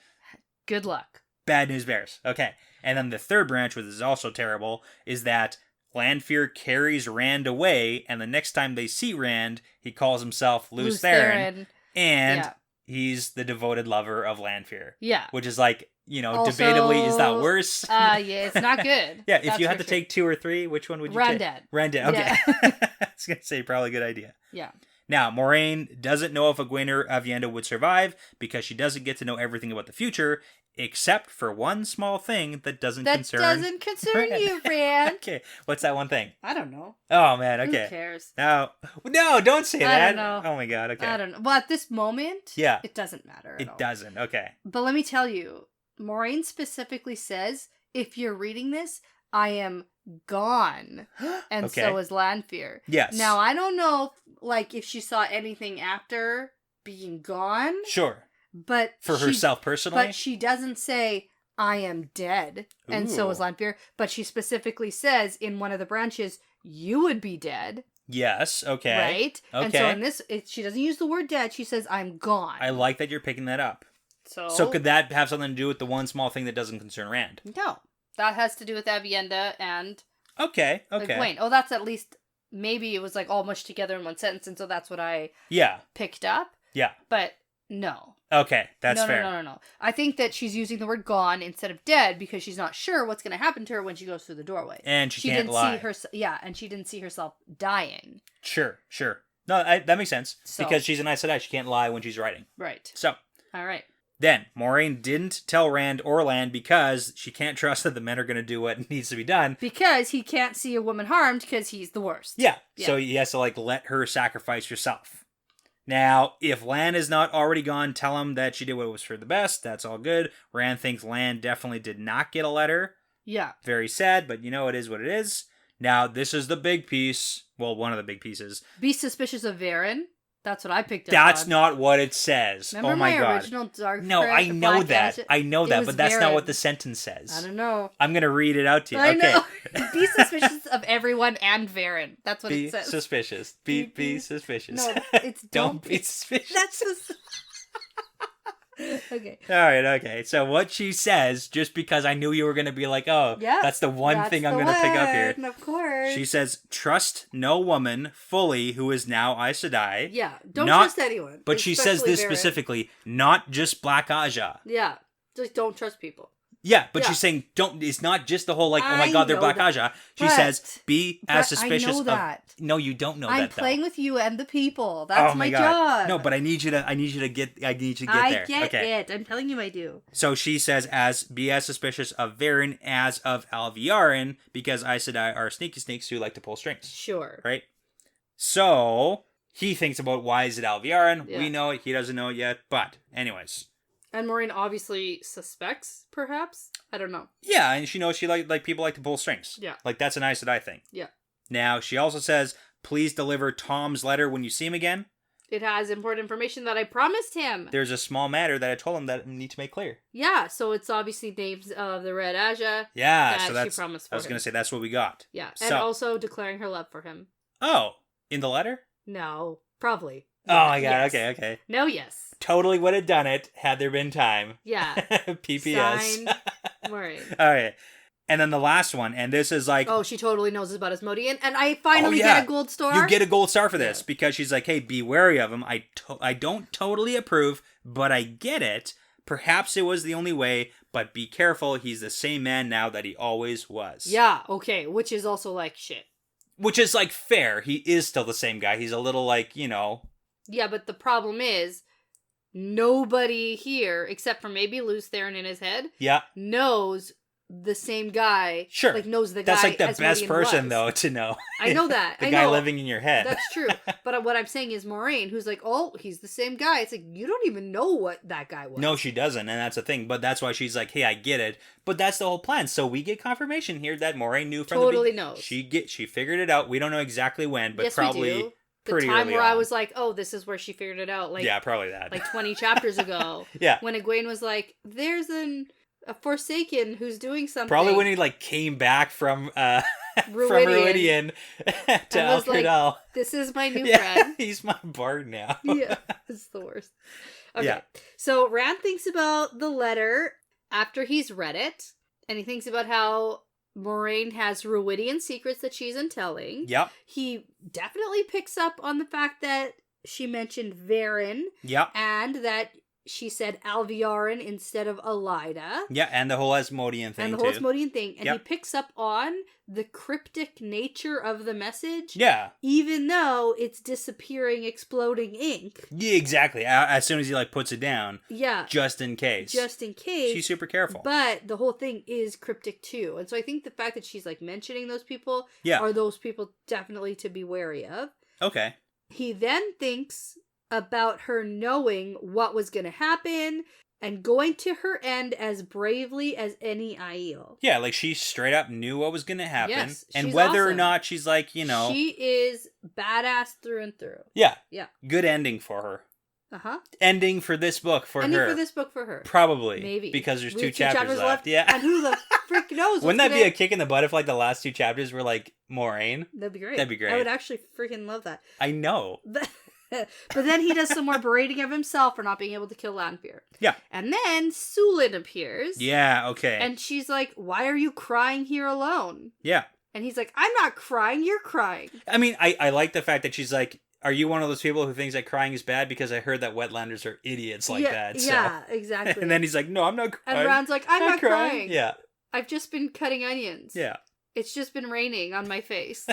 Good luck. Bad news bears. Okay. And then the third branch, which is also terrible, is that Lanfear carries Rand away, and the next time they see Rand, he calls himself Lews Therin, and he's the devoted lover of Lanfear. Yeah. Which is like, also, debatably, is that worse? Yeah, it's not good. Yeah, if you had to take 2 or 3, which one would you take? Rand, okay. Yeah. I was going to say, probably a good idea. Yeah. Now, Moiraine doesn't know if Egwene or Aviendha would survive because she doesn't get to know everything about the future, except for one small thing that doesn't concern you, Rand. Okay, what's that one thing? I don't know. Oh, man, okay. Who cares? No, don't say that. I don't know. Oh, my God, okay. I don't know. Well, at this moment, it doesn't matter at all. It doesn't, okay. But let me tell you, Moiraine specifically says, if you're reading this, I am gone. And so is Lanfear. Yes. Now, I don't know if she saw anything after being gone. Sure. But for herself personally? But she doesn't say, I am dead. And so is Lanfear. But she specifically says in one of the branches, you would be dead. Yes, okay. Right? Okay. And so in this, she doesn't use the word dead. She says, I'm gone. I like that you're picking that up. So could that have something to do with the one small thing that doesn't concern Rand? No. That has to do with Aviendha and Egwene. Oh, that's at least, maybe it was all mushed together in one sentence, and so that's what I picked up. Yeah. But no. Okay, that's fair. No. I think that she's using the word gone instead of dead because she's not sure what's going to happen to her when she goes through the doorway. And she can't lie. And she didn't see herself dying. Sure. No, that makes sense. Because she's an Aes Sedai. She can't lie when she's writing. Right. So. All right. Then, Moiraine didn't tell Rand or Lan because she can't trust that the men are going to do what needs to be done. Because he can't see a woman harmed because he's the worst. Yeah. So he has to, let her sacrifice herself. Now, if Lan is not already gone, tell him that she did what was for the best. That's all good. Rand thinks Lan definitely did not get a letter. Yeah. Very sad, but it is what it is. Now, this is the big piece. Well, one of the big pieces. Be suspicious of Varen. That's what I picked up. That's not what it says. Remember oh my God. Original Dark No, I know that. I know that, but that's Varen. not what the sentence says. I don't know. I'm going to read it out to you. I know. Be suspicious of everyone and Varen. That's what it says. Be suspicious. Be suspicious. No, it's don't be suspicious. That's okay. All right, okay. So what she says, just because I knew you were going to be like, that's the one thing I'm going to pick up here. Of course. She says, trust no woman fully who is now Aes Sedai. Yeah, don't trust anyone. But she says this specifically, not just Black Aja. Yeah, just don't trust people. Yeah, but she's saying it's not just the whole oh my God, they're Black Aja. She says be as suspicious I know that. No, you don't know that. I'm playing with you and the people. That's my job. No, but I need you to get there. I get it. I'm telling you I do. So she says be as suspicious of Varen as of Alviarin because Aes Sedai are sneaky snakes who like to pull strings. Sure. Right? So he thinks about why is it Alviarin. Yeah. We know it. He doesn't know it yet. But anyways. And Moiraine obviously suspects, perhaps? I don't know. Yeah, and she knows she like people like to pull strings. Yeah. That's an Aes Sedai thing. Yeah. Now, she also says, please deliver Tom's letter when you see him again. It has important information that I promised him. There's a small matter that I told him that I need to make clear. Yeah, so it's obviously names of the Red Aja. Yeah, so she promised for I was going to say, that's what we got. Yeah, and also declaring her love for him. Oh, in the letter? No, probably. Oh my God, yes. Okay. No, yes. Totally would have done it had there been time. Yeah. PPS. Sign Moiraine. All right. And then the last one, and this is oh, she totally knows about Asmodean, and I finally get a gold star. You get a gold star for this, because she's like, hey, be wary of him. I don't totally approve, but I get it. Perhaps it was the only way, but be careful. He's the same man now that he always was. Yeah, okay, which is also shit. Which is fair. He is still the same guy. He's a little Yeah, but the problem is, nobody here, except for maybe Lews Therin in his head, knows the same guy, sure, like knows the that's guy. like the as best Moraine person was. though to know. I know that. The I guy know. living in your head. That's true. But what I'm saying is Moraine, who's like, oh, he's the same guy. It's like, you don't even know what that guy was. No, she doesn't, and that's the thing. But that's why she's like, hey, I get it. But that's the whole plan. So we get confirmation here that Moraine knew from totally the beginning. knows. She figured it out. We don't know exactly when, but yes, probably we do. The pretty time early where on. I was like, oh, this is where she figured it out. Like, yeah, probably that. Like 20 chapters ago. Yeah. When Egwene was like, there's a Forsaken who's doing something. Probably when he like came back from Ruidian. to El Cordell. Like, this is my new friend. He's my bard now. Yeah, it's the worst. Okay. Yeah. So Rand thinks about the letter after he's read it, and he thinks about how Moraine has Ruidian secrets that she's telling. Yep. He definitely picks up on the fact that she mentioned Varen. Yep. And that she said Alviarin instead of Elida. Yeah, and the whole Asmodean thing, and the whole Asmodean thing. And he picks up on the cryptic nature of the message. Yeah. Even though it's disappearing, exploding ink. Yeah, exactly. As soon as he like puts it down. Yeah. Just in case. Just in case. She's super careful. But the whole thing is cryptic too. And so I think the fact that she's like mentioning those people are those people definitely to be wary of. Okay. He then thinks about her knowing what was going to happen and going to her end as bravely as any Aiel. Yeah, like she straight up knew what was going to happen. Yes, and whether awesome. or not she's like, you know. She is badass through and through. Yeah. Yeah. Good ending for her. Uh-huh. Ending for this book for ending her. for this book for her. Probably. Maybe. Because there's two chapters left. Yeah. And who the frick knows? Wouldn't that be a kick in the butt if like the last two chapters were like Moraine? That'd be great. That'd be great. I would actually freaking love that. I know. But then he does some more berating of himself for not being able to kill Lanfear. Yeah. And then Sulin appears. Yeah, okay. And she's like, why are you crying here alone? Yeah. And he's like, I'm not crying, you're crying. I mean, I like the fact that she's like, are you one of those people who thinks that crying is bad? Because I heard that wetlanders are idiots like that. So. Yeah, exactly. And then he's like, no, I'm not crying. And Ron's like, I'm not crying. Yeah. I've just been cutting onions. Yeah. It's just been raining on my face.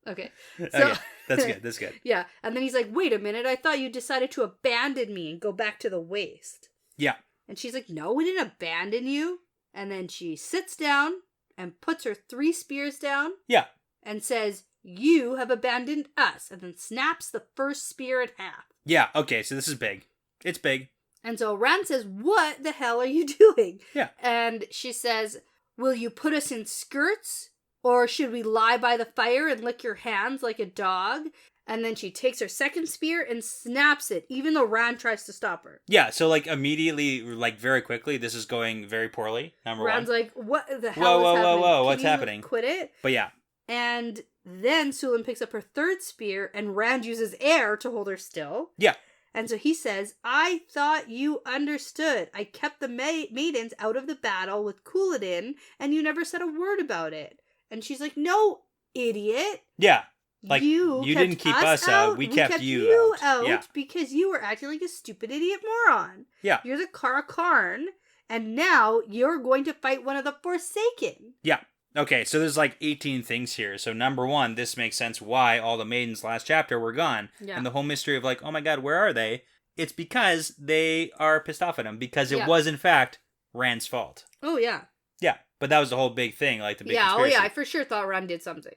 Okay. So, okay. That's good. That's good. Yeah. And then he's like, wait a minute. I thought you decided to abandon me and go back to the waste. Yeah. And she's like, no, we didn't abandon you. And then she sits down and puts her 3 spears down. Yeah. And says, you have abandoned us. And then snaps the first spear in half. Yeah. Okay. So this is big. It's big. And so Rand says, what the hell are you doing? Yeah. And she says, will you put us in skirts? Or should we lie by the fire and lick your hands like a dog? And then she takes her second spear and snaps it, even though Rand tries to stop her. Yeah, so like immediately, like very quickly, this is going very poorly, number Rand's one. like, what the hell is happening? Whoa, what's happening? Quit it? But yeah. And then Sulin picks up her third spear and Rand uses air to hold her still. Yeah. And so he says, I thought you understood. I kept the maidens out of the battle with Couladin and you never said a word about it. And she's like, no, idiot. Yeah. Like, you didn't keep us out. We kept you out. Yeah. Because you were acting like a stupid idiot moron. Yeah. You're the Karakarn, and now you're going to fight one of the Forsaken. Yeah. Okay, so there's like 18 things here. So number one, this makes sense why all the maidens last chapter were gone. Yeah. And the whole mystery of like, oh my god, where are they? It's because they are pissed off at him. Because it was, in fact, Rand's fault. Oh, yeah. Yeah, but that was the whole big thing, like the big conspiracy. conspiracy. Oh, yeah, I for sure thought Rand did something.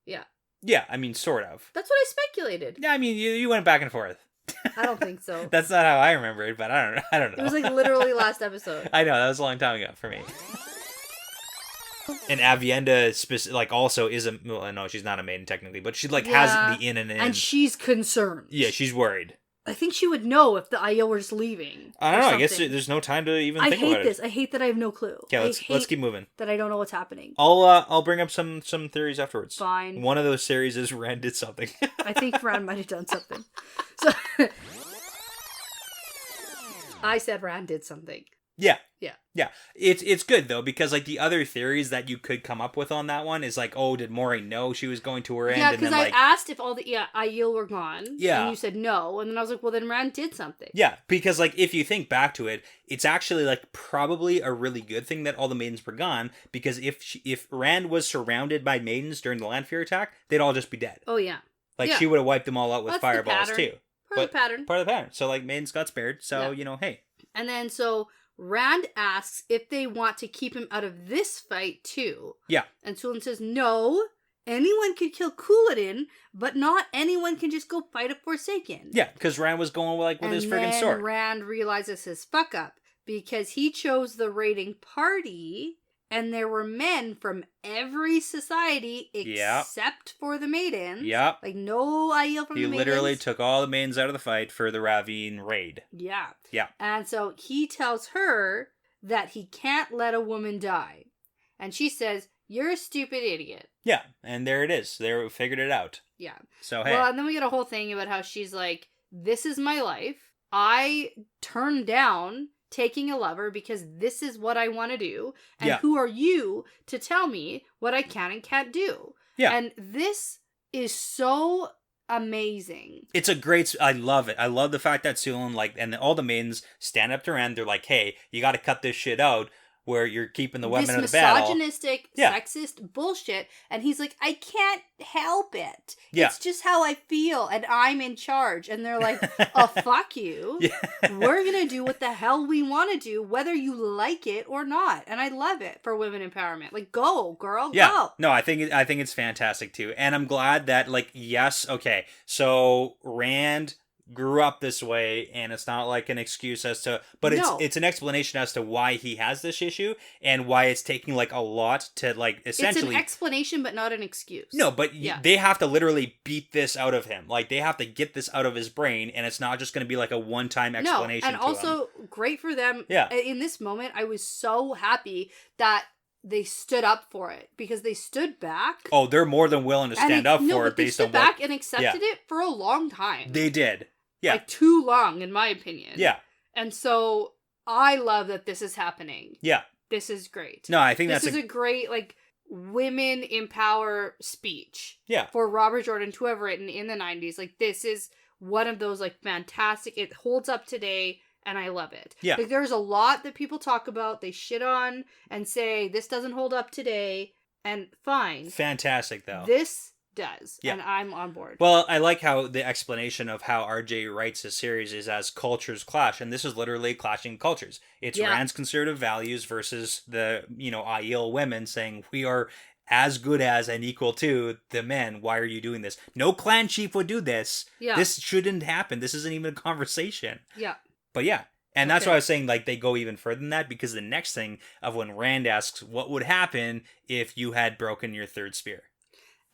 Yeah. Yeah, I mean, sort of. That's what I speculated. Yeah, I mean, you went back and forth. I don't think so. That's not how I remember it, but I don't know. It was like literally last episode. I know, that was a long time ago for me. And Avienda, like, also is a... Well, no, she's not a maiden, technically, but she, like, has the in and in. And she's concerned. Yeah, she's worried. I think she would know if the Aiel were just leaving. I don't know. I guess there's no time to even think about it. I hate this. I hate that I have no clue. Okay, let's keep moving. That I don't know what's happening. I'll bring up some theories afterwards. Fine. One of those theories is Rand did something. I think Rand might have done something. So I said Rand did something. Yeah. Yeah. Yeah. It's good though, because like the other theories that you could come up with on that one is like, oh, did Moraine know she was going to her end? Yeah, because I like, asked if all the Aiel were gone. Yeah. And you said no. And then I was like, well, then Rand did something. Yeah, because like if you think back to it, it's actually like probably a really good thing that all the maidens were gone, because if Rand was surrounded by maidens during the Lanfear attack, they'd all just be dead. Oh, yeah. Like she would have wiped them all out with fireballs too. Part of the pattern. Part of the pattern. So like maidens got spared. So, hey. And then so Rand asks if they want to keep him out of this fight too. Yeah. And Sulin says, no, anyone can kill Couladin, but not anyone can just go fight a Forsaken. Yeah, because Rand was going with his friggin' sword. And Rand realizes his fuck up because he chose the raiding party and there were men from every society except for the maidens. Yeah. Like no Aiel from the maidens. He literally took all the maidens out of the fight for the Ravine raid. Yeah. Yeah. And so he tells her that he can't let a woman die. And she says, you're a stupid idiot. Yeah. And there it is. They figured it out. Yeah. So, hey. Well, and then we get a whole thing about how she's like, this is my life. I turned down taking a lover because this is what I want to do. And who are you to tell me what I can and can't do? Yeah. And this is so amazing. It's a great... I love it. I love the fact that Sulin, and all the maidens stand up to Rand. They're like, hey, you got to cut this shit out where you're keeping the women of the battle. This misogynistic, sexist bullshit. And he's like, I can't help it. Yeah. It's just how I feel, and I'm in charge. And they're like, oh, fuck you. Yeah. We're going to do what the hell we want to do, whether you like it or not. And I love it for women empowerment. Like, go, girl, go. No, I think it's fantastic, too. And I'm glad that, yes, okay. So, Rand grew up this way, and it's not like an excuse as to, but it's an explanation as to why he has this issue and why it's taking a lot to essentially. It's an explanation, but not an excuse. No, but they have to literally beat this out of him. They have to get this out of his brain, and it's not just going to be a one-time explanation. No, and also great for them. Yeah. In this moment, I was so happy that they stood up for it because they stood back. Oh, they're more than willing to stand up for it based on what... They stood back and accepted it for a long time. They did. Yeah. Too long, in my opinion. Yeah. And so I love that this is happening. Yeah. This is great. No, I think this is a great, women empower speech. Yeah. For Robert Jordan to have written in the 90s. This is one of those, fantastic, it holds up today, and I love it. Yeah. There's a lot that people talk about, they shit on, and say, this doesn't hold up today, and fine. Fantastic, though. This does, and I'm on board. Well, I like how the explanation of how RJ writes his series is as cultures clash, and this is literally clashing cultures. It's Rand's conservative values versus the, Aiel women saying, we are as good as and equal to the men. Why are you doing this? No clan chief would do this. Yeah. This shouldn't happen. This isn't even a conversation. Yeah. But yeah. And that's why I was saying, they go even further than that, because the next thing of when Rand asks, what would happen if you had broken your third spear?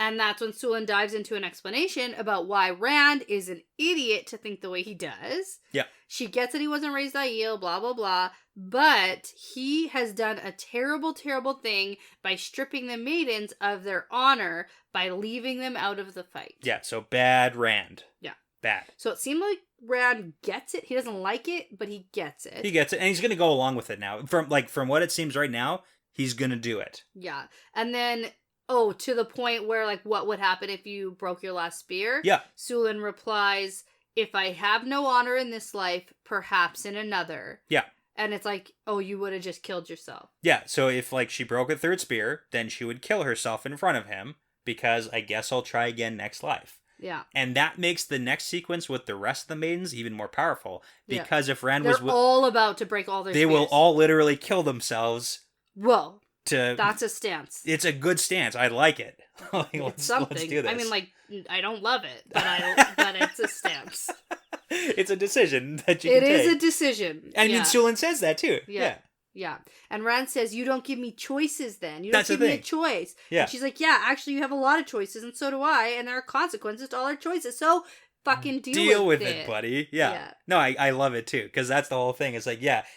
And that's when Sulin dives into an explanation about why Rand is an idiot to think the way he does. Yeah. She gets that he wasn't raised Aiel, blah, blah, blah. But he has done a terrible, terrible thing by stripping the maidens of their honor by leaving them out of the fight. Yeah, so bad Rand. Yeah. Bad. So it seemed like Rand gets it. He doesn't like it, but he gets it. He gets it, and he's going to go along with it now. From what it seems right now, he's going to do it. Yeah. And then... Oh, to the point where, what would happen if you broke your last spear? Yeah. Sulin replies, if I have no honor in this life, perhaps in another. Yeah. And it's you would have just killed yourself. Yeah, so if, she broke a third spear, then she would kill herself in front of him, because I guess I'll try again next life. Yeah. And that makes the next sequence with the rest of the maidens even more powerful, because if Rand They're all about to break all their spears. They will all literally kill themselves. Whoa. That's a stance. It's a good stance. I like it. Let's do this. I mean, I don't love it, but it's a stance. It's a decision that you can take. It is a decision. And Sulin says that too. Yeah. And Rand says, you don't give me choices then. You don't give me a choice. Yeah. And she's like, yeah, actually you have a lot of choices, and so do I, and there are consequences to all our choices. So fucking deal with it, buddy. Yeah. No, I love it too, because that's the whole thing. It's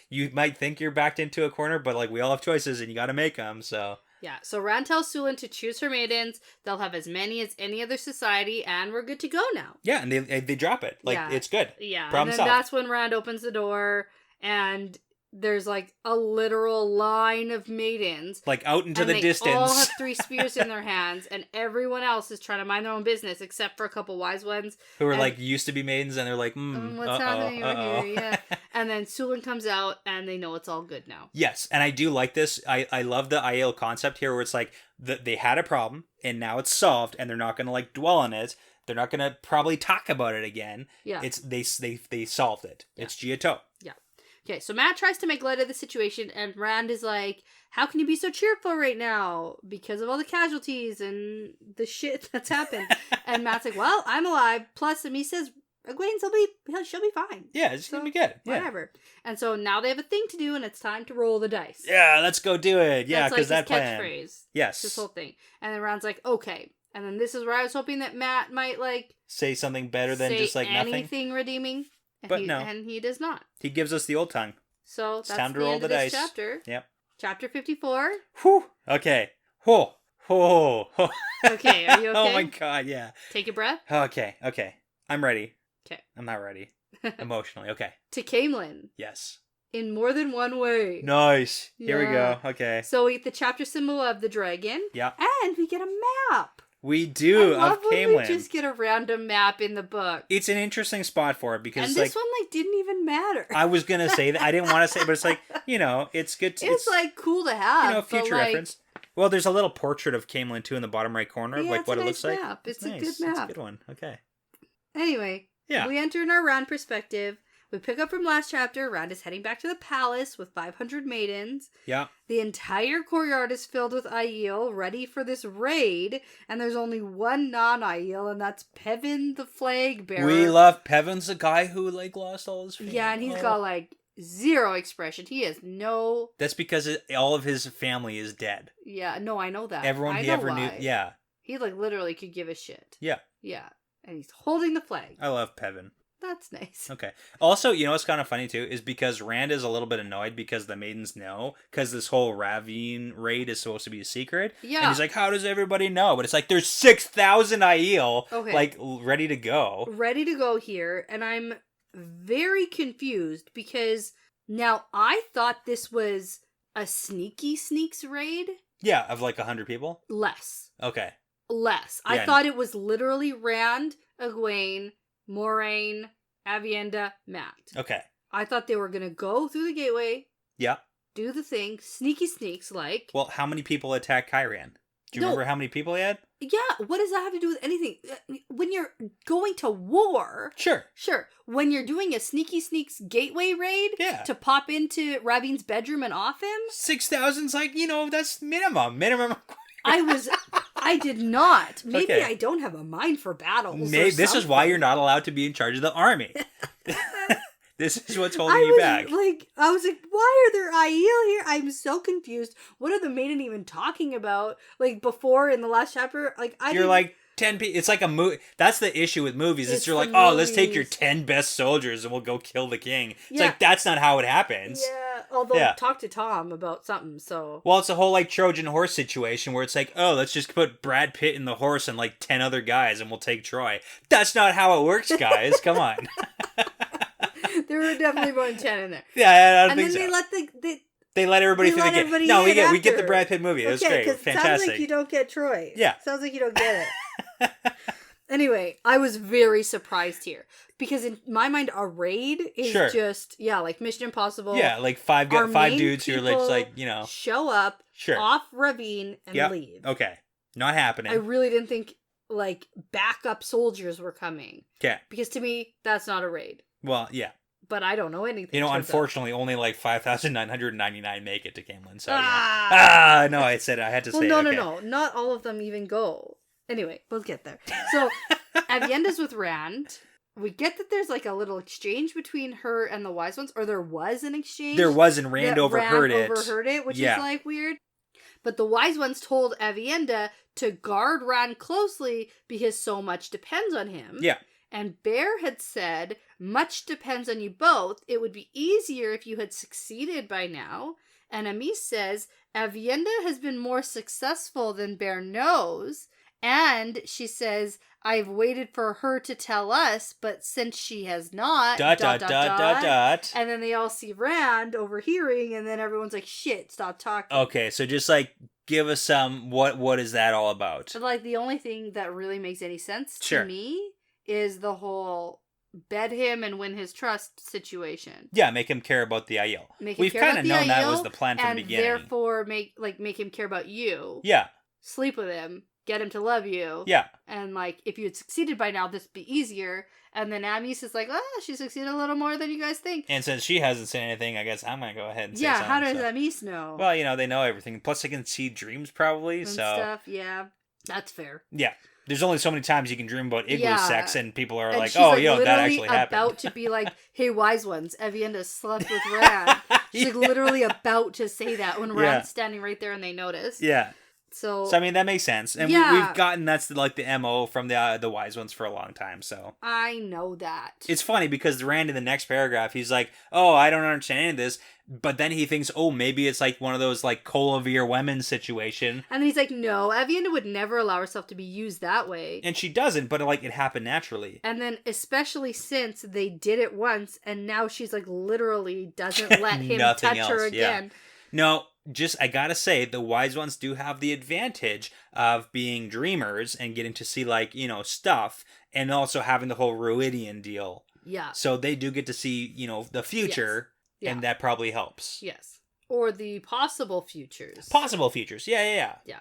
you might think you're backed into a corner, but we all have choices, and you got to make them. So yeah. So Rand tells Sulin to choose her maidens. They'll have as many as any other society, and we're good to go now. Yeah, and they drop it. It's good. Yeah. Problem and then solved. That's when Rand opens the door, and there's a literal line of maidens. Out into the distance. They all have 3 spears in their hands, and everyone else is trying to mind their own business, except for a couple wise ones. Who are used to be maidens, and they're what's happening over here? Yeah. And then Sulin comes out, and they know it's all good now. Yes, and I do like this. I love the Aiel concept here, where it's they had a problem, and now it's solved, and they're not going to dwell on it. They're not going to probably talk about it again. Yeah. They solved it. Yeah. It's Giotto. Yeah. Okay, so Matt tries to make light of the situation, and Rand is like, how can you be so cheerful right now? Because of all the casualties and the shit that's happened. And Matt's like, well, I'm alive. Plus, Amis says, Egwene, she'll be fine. Yeah, it's going to be good. Yeah. Whatever. And so now they have a thing to do, and it's time to roll the dice. Yeah, let's go do it. Yeah, because that's like that plan. Catchphrase. Yes. This whole thing. And then Rand's like, okay. And then this is where I was hoping that Matt might, like... say something better than just, like, nothing. anything redeeming. But no. And he does not. He gives us the old tongue. So it's that's time to the roll end the of this dice. chapter. Yep. Chapter 54. Whew. Okay. Ho. Ho. Ho. Okay, are you okay? Oh my god, yeah. Take a breath. Okay. I'm ready. Okay. I'm not ready. Emotionally. Okay. To Caemlyn. Yes. In more than one way. Nice. Here we go. Okay. So we get the chapter symbol of the dragon. Yeah. And we get a map. We do, I love of when Caemlyn. we just get a random map in the book. It's an interesting spot for it because, and this one didn't even matter. I was gonna say that. I didn't want to say it, but it's like, it's good to... It's like cool to have. Future reference. Well, there's a little portrait of Caemlyn, too, in the bottom right corner of what it looks like. Map. It's nice. a good map. It's a good one. Okay. Anyway, yeah. We enter in our Rand perspective. We pick up from last chapter. Rand is heading back to the palace with 500 maidens. Yeah. The entire courtyard is filled with Aiel, ready for this raid. And there's only one non-Aiel, and that's Pevin the flag bearer. We love Pevin's the guy who, lost all his family. Yeah, and he's got, zero expression. He has no... That's because all of his family is dead. Yeah, no, I know that. Everyone he ever knew. Yeah. He, literally could give a shit. Yeah. Yeah. And he's holding the flag. I love Pevin. That's nice. Okay. Also, what's kind of funny, too, is because Rand is a little bit annoyed because the maidens know, because this whole Ravine raid is supposed to be a secret. Yeah. And he's like, how does everybody know? But it's like, there's 6,000 Aiel, ready to go. Ready to go here, and I'm very confused because now I thought this was a sneaky sneaks raid. Yeah, of 100 people? Less. Okay. Less. Yeah, I thought it was literally Rand, Egwene, Moraine, Aviendha, Matt. Okay. I thought they were going to go through the gateway. Yeah. Do the thing. Sneaky sneaks, Well, how many people attacked Kyran? Do you remember how many people he had? Yeah. What does that have to do with anything? When you're going to war... Sure. When you're doing a sneaky sneaks gateway raid... Yeah. To pop into Ravine's bedroom and off him... 6,000's that's minimum. I did not. Maybe I don't have a mind for battles. Maybe this is why you're not allowed to be in charge of the army. This is what's holding you back. I was like, why are there Aiel here? I'm so confused. What are the maiden even talking about? Before in the last chapter, You're 10 people. It's like a movie. That's the issue with movies. It's you're let's take your 10 best soldiers and we'll go kill the king. It's that's not how it happens. Yeah, although talk to Tom about something, so. Well, it's a whole Trojan horse situation where it's let's just put Brad Pitt in the horse and 10 other guys and we'll take Troy. That's not how it works, guys. Come on. There were definitely more than 10 in there. Yeah, I don't think so. And then they let everybody through the gate. No, we get the Brad Pitt movie. It was great. Fantastic. It sounds like you don't get Troy. Yeah. Sounds like you don't get it. Anyway, I was very surprised here. Because in my mind, a raid is just, Mission Impossible. Yeah, five dudes who are show up, off Ravine, and leave. Okay. Not happening. I really didn't think, backup soldiers were coming. Okay. Because to me, that's not a raid. Well, yeah. But I don't know anything. Unfortunately, only 5,999 make it to Caemlyn. So no, I had to say. No, not all of them even go. Anyway, we'll get there. So, Aviendha's with Rand. We get that there's a little exchange between her and the Wise Ones, or there was an exchange. There was, and Rand overheard it. Which is weird. But the Wise Ones told Aviendha to guard Rand closely because so much depends on him. Yeah. And Bear had said, much depends on you both. It would be easier if you had succeeded by now. And Amis says, Aviendha has been more successful than Bear knows. And she says, I've waited for her to tell us, but since she has not, ... And then they all see Rand overhearing, and then everyone's like, shit, stop talking. Okay, so just give us some, what is that all about? The only thing that really makes any sense to me is the whole bed him and win his trust situation. Yeah, make him care about the Aiel. We've kind of known that was the plan from the beginning. And therefore make him care about you. Yeah. Sleep with him. get him to love you. Yeah. And, like, if you had succeeded by now, this would be easier. And then Amis is like, she succeeded a little more than you guys think. And since she hasn't said anything, I guess I'm going to go ahead and say something. Yeah, how does Amis know? Well, they know everything. Plus, they can see dreams, probably, and so... stuff, yeah. That's fair. Yeah. There's only so many times you can dream about igloo sex, and people are like, that actually happened. About to be like, hey, wise ones, Avienda slept with Rand. She's like literally about to say that when Rand's standing right there and they notice. Yeah. So I mean, that makes sense. And we've gotten that's like the MO from the wise ones for a long time, so. I know that. It's funny because Rand in the next paragraph, he's like, oh, I don't understand any of this. But then he thinks, oh, maybe it's like one of those like Colavir women situation. And he's like, no, Avienda would never allow herself to be used that way. And she doesn't, but like it happened naturally. And then especially since they did it once and now she's like literally doesn't let him touch her again. Yeah. No, I gotta say, the wise ones do have the advantage of being dreamers and getting to see like, stuff and also having the whole Ruidian deal. Yeah. So they do get to see, the future. Yes. Yeah. And that probably helps. Yes. Or the possible futures. Possible futures. Yeah. Yeah.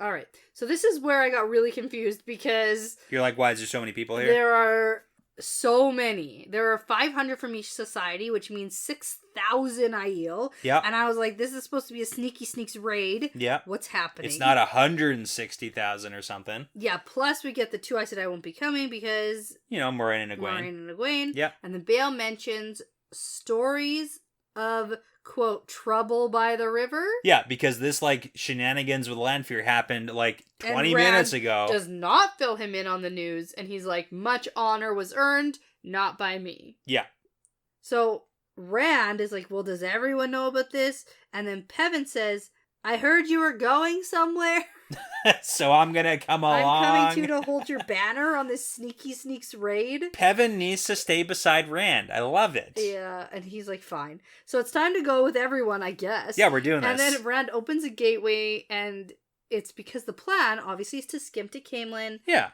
All right. So this is where I got really confused because... You're like, why is there so many people here? There are so many. There are 500 from each society, which means 6,000 Aiel. Yeah. And I was like, this is supposed to be a sneaky sneaks raid. Yeah. What's happening? It's not 160,000 or something. Yeah. Plus we get the 2 I said I won't be coming because... Moiraine and Egwene. Yeah. And then Bale mentions... stories of, quote, trouble by the river. Yeah, because this, like, shenanigans with Lanfear happened, like, 20 minutes ago. Does not fill him in on the news, and he's like, much honor was earned, not by me. Yeah. So, Rand is like, well, does everyone know about this? And then Peven says, I heard you were going somewhere. So I'm gonna come along. I'm coming to hold your banner on this sneaky sneaks raid. Peven needs to stay beside Rand. I love it. Yeah, and he's like, fine. So it's time to go with everyone, I guess. Yeah, we're doing this. And then Rand opens a gateway, and it's because the plan, obviously, is to skim to Caemlyn. Yeah.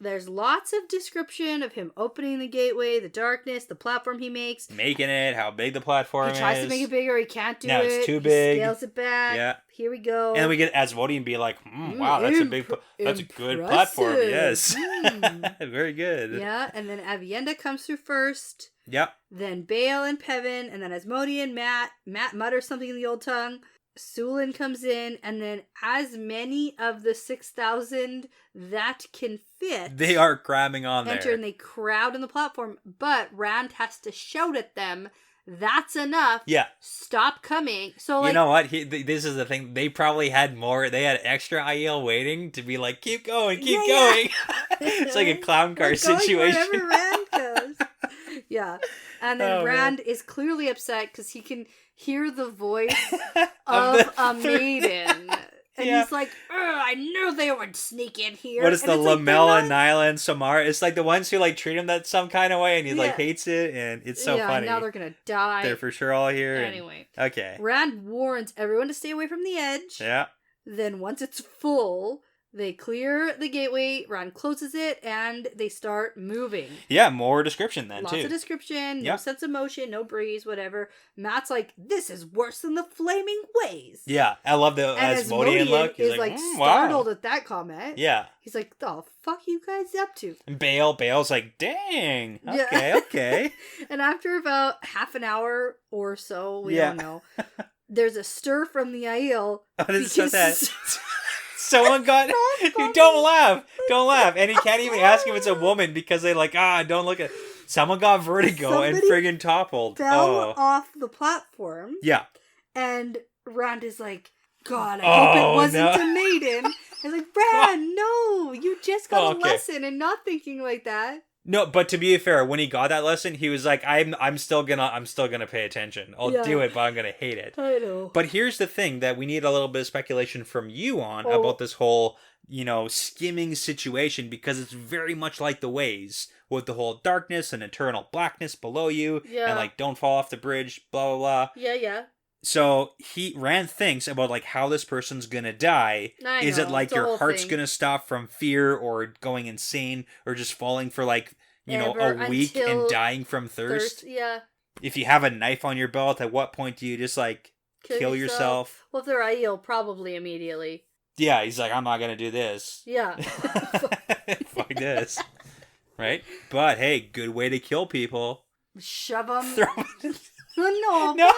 There's lots of description of him opening the gateway, the darkness, the platform he makes. Making it, how big the platform is. He tries to make it bigger, he can't do it. Now it's too big. He scales it back. Yeah. Here we go. And then we get Asmodean be like, wow, that's a good platform. Yes. Very good. Yeah, and then Avienda comes through first. Yep. Then Bale and Peven, and then Asmodean, Matt mutters something in the old tongue. Sulin comes in, and then as many of the 6,000 that can fit... They are cramming on there. Enter, and they crowd in the platform, but Rand has to shout at them, that's enough. Yeah. Stop coming. So, like... You know what? This is the thing. They probably had more... They had extra Aiel waiting to be like, keep going, keep going. It's like a clown car situation. Wherever Rand goes. Yeah. And then Rand is clearly upset because he can hear the voice of a maiden. And he's like, I knew they would sneak in here. What is the Lamella, Nyla, and Samara? It's like the ones who like treat him that some kind of way and he like hates it, and it's so funny. Now they're gonna die. They're for sure all here. Anyway. Okay. Rand warns everyone to stay away from the edge. Yeah. Then once it's full... They clear the gateway, Rand closes it, and they start moving. Yeah, more description then, Lots of description, no sense of motion, no breeze, whatever. Matt's like, this is worse than the flaming ways. Yeah, I love the Asmodean look. He's like startled at that comment. Yeah. He's like, the fuck you guys up to? And Bale's like, dang, okay. And after about half an hour or so, we don't know, there's a stir from the Aiel. Oh, this is so sad. Someone got... Don't laugh. And he can't even ask if it's a woman because they like, don't look at... Someone got vertigo and friggin' toppled. Fell off the platform. Yeah. And Rand is like, God, I hope it wasn't a maiden. I'm like, Rand, no, you just got a lesson and not thinking like that. No, but to be fair, when he got that lesson, he was like, I'm still gonna pay attention. I'll do it, but I'm gonna hate it. I know. But here's the thing that we need a little bit of speculation from you on about this whole, skimming situation, because it's very much like the ways with the whole darkness and eternal blackness below you, and like don't fall off the bridge, blah blah blah. Yeah. So Rand thinks about like how this person's gonna die. Is it like your heart's gonna stop from fear or going insane or just falling for like, a week and dying from thirst? Yeah. If you have a knife on your belt, at what point do you just like kill yourself? Well, if they're Aiel, probably immediately. Yeah, he's like, I'm not gonna do this. Yeah. Fuck this. Right? But hey, good way to kill people. Shove them. Throw them. No.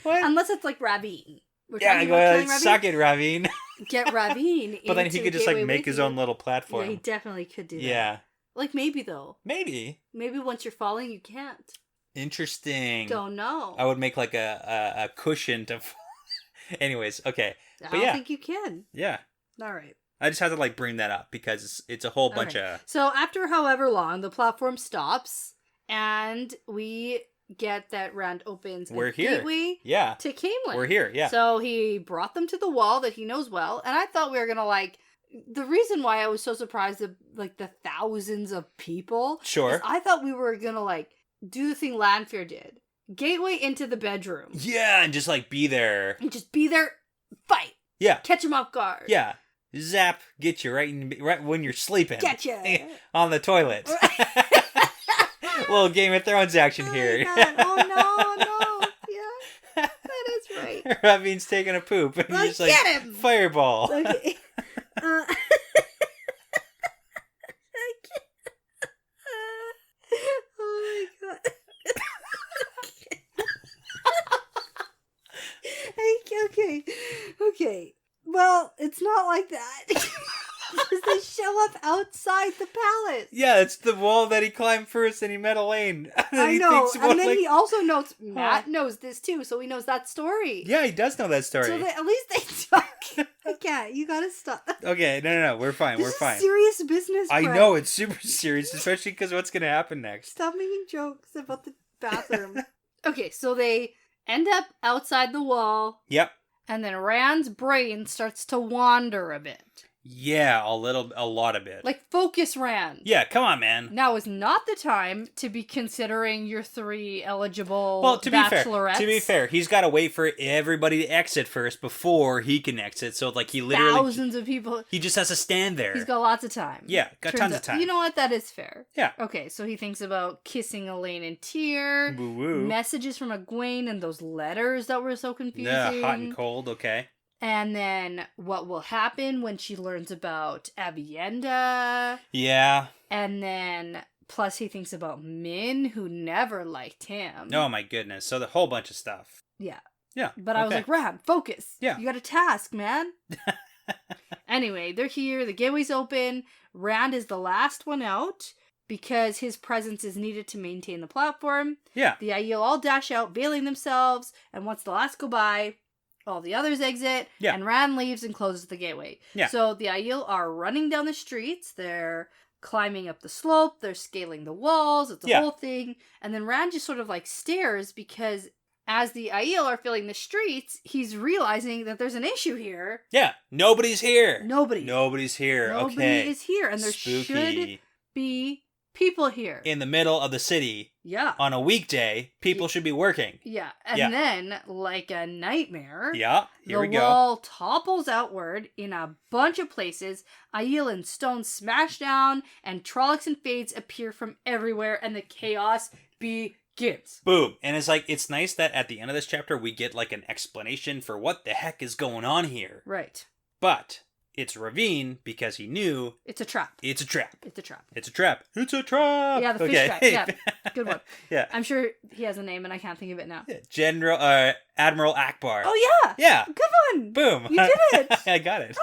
What? Unless it's like Ravine. Yeah, go ahead. Suck it, Ravine. Get Ravine. But then he could just like make his own little platform. Yeah, he definitely could do that. Yeah. Like maybe though. Maybe once you're falling, you can't. Interesting. Don't know. I would make like a cushion to. Anyways, okay. I don't think you can. Yeah. All right. I just had to like bring that up because it's a whole bunch of. So after however long, the platform stops, and we get that Rand opens a gateway to Caemlyn. We're here, yeah. So he brought them to the wall that he knows well, and I thought we were gonna like. The reason why I was so surprised at like the thousands of people, sure, is I thought we were gonna like do the thing Lanfear did, gateway into the bedroom, yeah, and just like be there, fight, yeah, catch him off guard, yeah, zap, get you right when you're sleeping, get you on the toilet. Little Game of Thrones action here. Oh no, yeah, that is right. Ravine's taking a poop, and he's just like, get him! Fireball. Okay. I can't. Oh my god. Okay. Well, it's not like that. Because they show up outside the palace. Yeah, it's the wall that he climbed first and he met Elaine. I know. And then he also knows, Matt knows this too, so he knows that story. Yeah, he does know that story. So at least they talk. I can't. You gotta stop. Okay, no. We're fine. This is serious business, I Brett. know, it's super serious, especially because what's going to happen next. Stop making jokes about the bathroom. Okay, so they end up outside the wall. Yep. And then Rand's brain starts to wander a bit. Yeah, a lot of it. Like, focus, Rand. Yeah, come on, man. Now is not the time to be considering your 3 eligible bachelorettes. To be fair, he's got to wait for everybody to exit first before he can exit. So, like, he literally... Thousands of people. He just has to stand there. He's got lots of time. Yeah, got tons of time. You know what? That is fair. Yeah. Okay, so he thinks about kissing Elaine and Tyr. Woo-woo. Messages from Egwene and those letters that were so confusing. Yeah, hot and cold, okay. And then what will happen when she learns about Avienda. Yeah. And then, plus he thinks about Min, who never liked him. Oh my goodness. So the whole bunch of stuff. Yeah. Yeah. But I was like, Rand, focus. Yeah. You got a task, man. Anyway, they're here. The gateway's open. Rand is the last one out because his presence is needed to maintain the platform. Yeah. The Aiel all dash out, veiling themselves. And once the last go by... all the others exit, and Rand leaves and closes the gateway. Yeah. So the Aiel are running down the streets, they're climbing up the slope, they're scaling the walls, it's a whole thing. And then Rand just sort of like stares because as the Aiel are filling the streets, he's realizing that there's an issue here. Yeah, nobody's here. Nobody's here. Nobody is here, and there should be people here. In the middle of the city. Yeah. On a weekday, people should be working. Yeah. And then, like a nightmare, here we go. The wall topples outward in a bunch of places. Aiel and stones smash down, and Trollocs and Fades appear from everywhere, and the chaos begins. Boom. And it's like, it's nice that at the end of this chapter, we get like an explanation for what the heck is going on here. Right. But... it's Ravine because he knew... It's a trap. It's a trap. It's a trap. It's a trap. It's a trap! Yeah, the fish trap. Yeah, good one. Yeah. I'm sure he has a name and I can't think of it now. Yeah. Admiral Akbar. Oh, yeah! Yeah. Good one! Boom. You did it! I got it.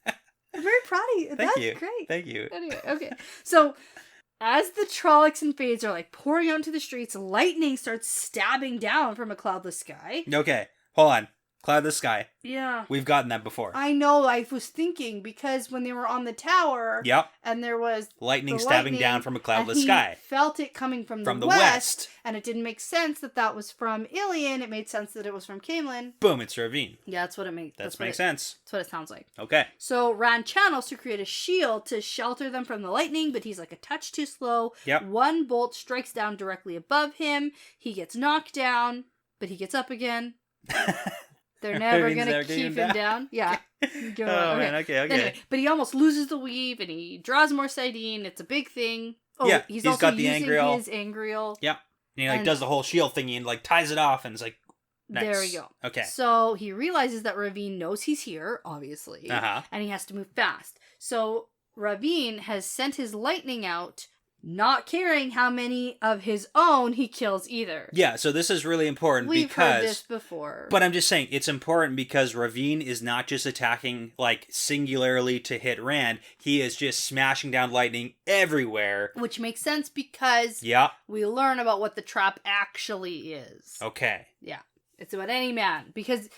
I'm very proud of you. Thank you. Great. Thank you. Anyway, okay. So... as the Trollocs and Fades are like pouring out into the streets, lightning starts stabbing down from a cloudless sky. Okay, hold on. Cloudless sky. Yeah. We've gotten that before. I know, I was thinking, because when they were on the tower, and there was lightning stabbing down from a cloudless he sky. felt it coming from the west, and it didn't make sense that was from Ilion. It made sense that it was from Caemlyn. Boom, it's Ravine. Yeah, that's what it makes. That makes sense. That's what it sounds like. Okay. So Rand channels to create a shield to shelter them from the lightning, but he's like a touch too slow. Yep. One bolt strikes down directly above him. He gets knocked down, but he gets up again. They're never going to keep him down. Yeah. Man, okay. Anyway, but he almost loses the weave, and he draws more sardine. It's a big thing. Oh, yeah, he's also got the using angriel. his angriel. Yeah. And he does the whole shield thingy and like ties it off, and it's like, Nice. There we go. Okay. So he realizes that Ravine knows he's here, obviously, and he has to move fast. So Ravine has sent his lightning out, not caring how many of his own he kills either. Yeah, so this is really important We've heard this before. But I'm just saying, it's important because Ravine is not just attacking, like, singularly to hit Rand. He is just smashing down lightning everywhere. Which makes sense because we learn about what the trap actually is. Okay. Yeah. It's about any man. Because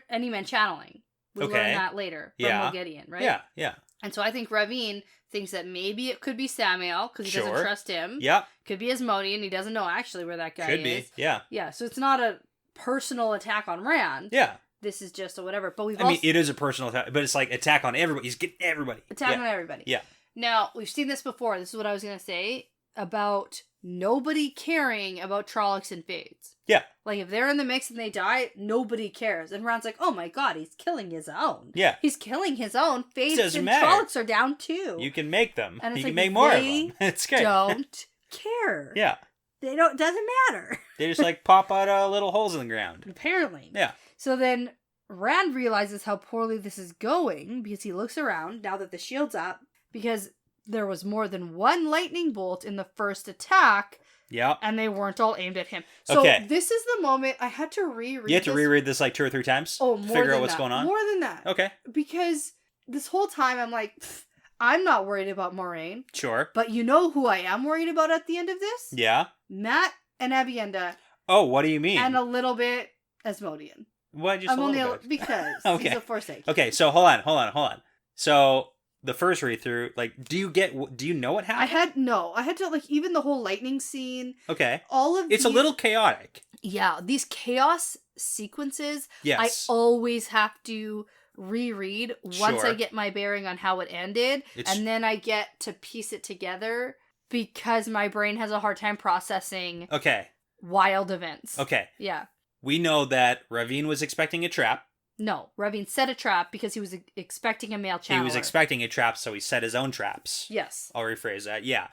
any man channeling. We'll learn that later from Gideon, right? Yeah. And so I think Ravine thinks that maybe it could be Samuel, because he doesn't trust him. Yeah. Could be Asmodean. He doesn't know actually where that guy is. Could be, yeah. Yeah, so it's not a personal attack on Rand. Yeah. This is just a whatever. But I mean, it is a personal attack, but it's like attack on everybody. He's getting everybody. Attack on everybody. Yeah. Now, we've seen this before. This is what I was going to say about nobody caring about Trollocs and Fades. Yeah. Like, if they're in the mix and they die, nobody cares. And Rand's like, oh my god, he's killing his own. Yeah. He's killing his own. Fades and matter. Trollocs are down too. You can make them. And you like, can make more of them. It's great. Don't care. Yeah. Doesn't matter. They just like pop out little holes in the ground. Apparently. Yeah. So then Rand realizes how poorly this is going because he looks around now that the shield's up, because there was more than one lightning bolt in the first attack. Yeah. And they weren't all aimed at him. So this is the moment I had to reread. You had to reread this like 2 or 3 times? Oh, more figure than out what's that. going on? More than that. Okay. Because this whole time I'm like, I'm not worried about Moraine. Sure. But you know who I am worried about at the end of this? Yeah. Matt and Avienda. Oh, what do you mean? And a little bit Asmodean. Why just a little bit? Because he's a Forsaken. Okay, so hold on. So the first read through, like, do you know what happened? I had to, like, even the whole lightning scene. Okay. It's a little chaotic. Yeah, these chaos sequences. Yes. I always have to reread once I get my bearing on how it ended, and then I get to piece it together because my brain has a hard time processing wild events. Okay. Yeah. We know that Ravine was expecting a trap. No, Ravine set a trap because he was expecting a male channeler. He was expecting a trap, so he set his own traps. Yes. I'll rephrase that, yeah.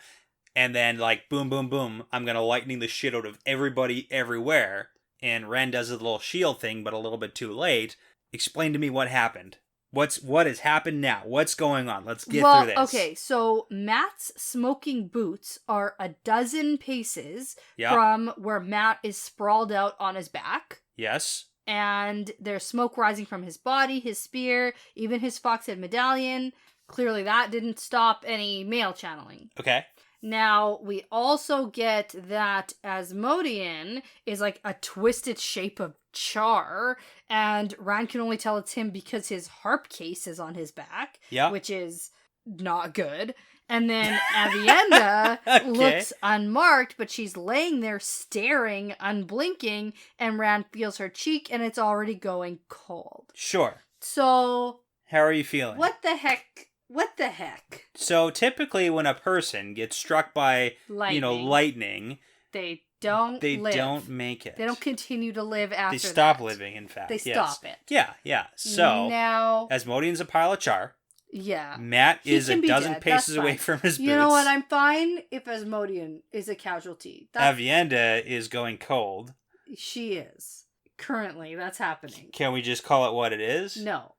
And then, like, boom, boom, boom, I'm gonna lightning the shit out of everybody everywhere. And Ren does a little shield thing, but a little bit too late. Explain to me what happened. What has happened now? What's going on? Let's get through this. Okay, so Matt's smoking boots are 12 paces from where Matt is sprawled out on his back. Yes. And there's smoke rising from his body, his spear, even his foxhead medallion. Clearly that didn't stop any male channeling. Okay. Now, we also get that Asmodean is like a twisted shape of char, and Rand can only tell it's him because his harp case is on his back, which is not good. And then Avienda looks unmarked, but she's laying there staring, unblinking, and Rand feels her cheek, and it's already going cold. Sure. So... how are you feeling? What the heck? So typically when a person gets struck by, lightning, they don't make it. They don't continue to live after that. They stop living, in fact. They stop it. Yeah. So, now, Asmodean's a pile of char. Yeah. Matt is a dozen paces away from his boots. You know what? I'm fine if Asmodean is a casualty. Avienda is going cold. She is. Currently, that's happening. Can we just call it what it is? No.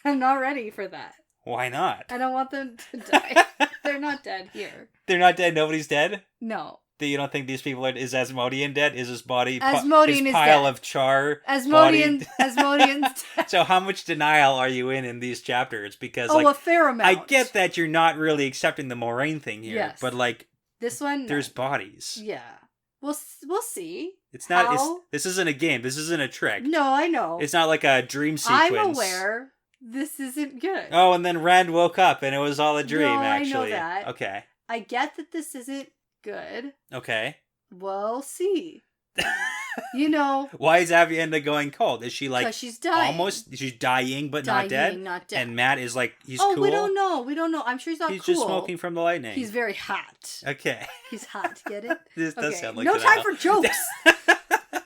I'm not ready for that. Why not? I don't want them to die. They're not dead here. They're not dead? Nobody's dead? No. You don't think these people are... Is Asmodean dead? Is his body... Asmodean his pile of char... Asmodean's dead. So how much denial are you in these chapters? Because, a fair amount. I get that you're not really accepting the Moraine thing here. Yes. But, this one... there's bodies. Yeah. We'll see. It's not... this isn't a game. This isn't a trick. No, I know. It's not like a dream sequence. I'm aware... this isn't good. Oh, and then Rand woke up and it was all a dream, actually. I know that. Okay. I get that this isn't good. Okay. We'll see. Why is Avienda going cold? Is she like... because she's dying. She's dying, but not dead? Not dead. And Matt is like, he's cool? We don't know. I'm sure he's not cool. He's just smoking from the lightning. He's very hot. Okay. He's hot, get it? This does sound like no time for jokes.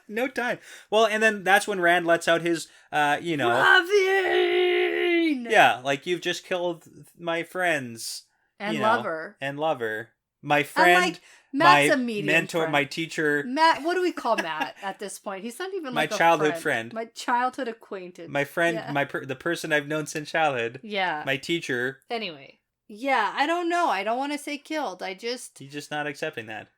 No time. Well, and then that's when Rand lets out his, Ravine! Yeah, like, you've just killed my friends. And lover. And lover. my friend, Matt's my a medium mentor, friend. my teacher. Matt, what do we call Matt at this point? He's not even like my childhood friend. My childhood acquaintance. My friend, the person I've known since childhood. Yeah. My teacher. Anyway. Yeah, I don't know. I don't want to say killed. You're just not accepting that.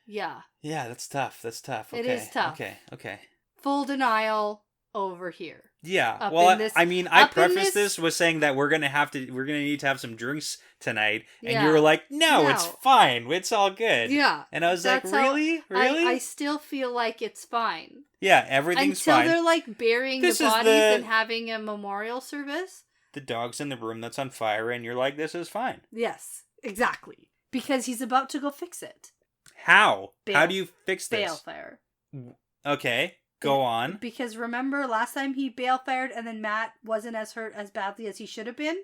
Yeah. Yeah, that's tough. Okay. It is tough. Okay. Full denial over here. Yeah. Well, I prefaced this with saying that we're gonna need to have some drinks tonight, and you were like, "No, it's fine. It's all good." Yeah. And I was like, "Really? Really?" I still feel like it's fine. Yeah, everything's fine. Until they're like burying the bodies and having a memorial service. The dog's in the room that's on fire, and you're like, "This is fine." Yes, exactly. Because he's about to go fix it. How? How do you fix this? Balefire. Okay. Go on. Because remember last time he balefire and then Matt wasn't as hurt as badly as he should have been?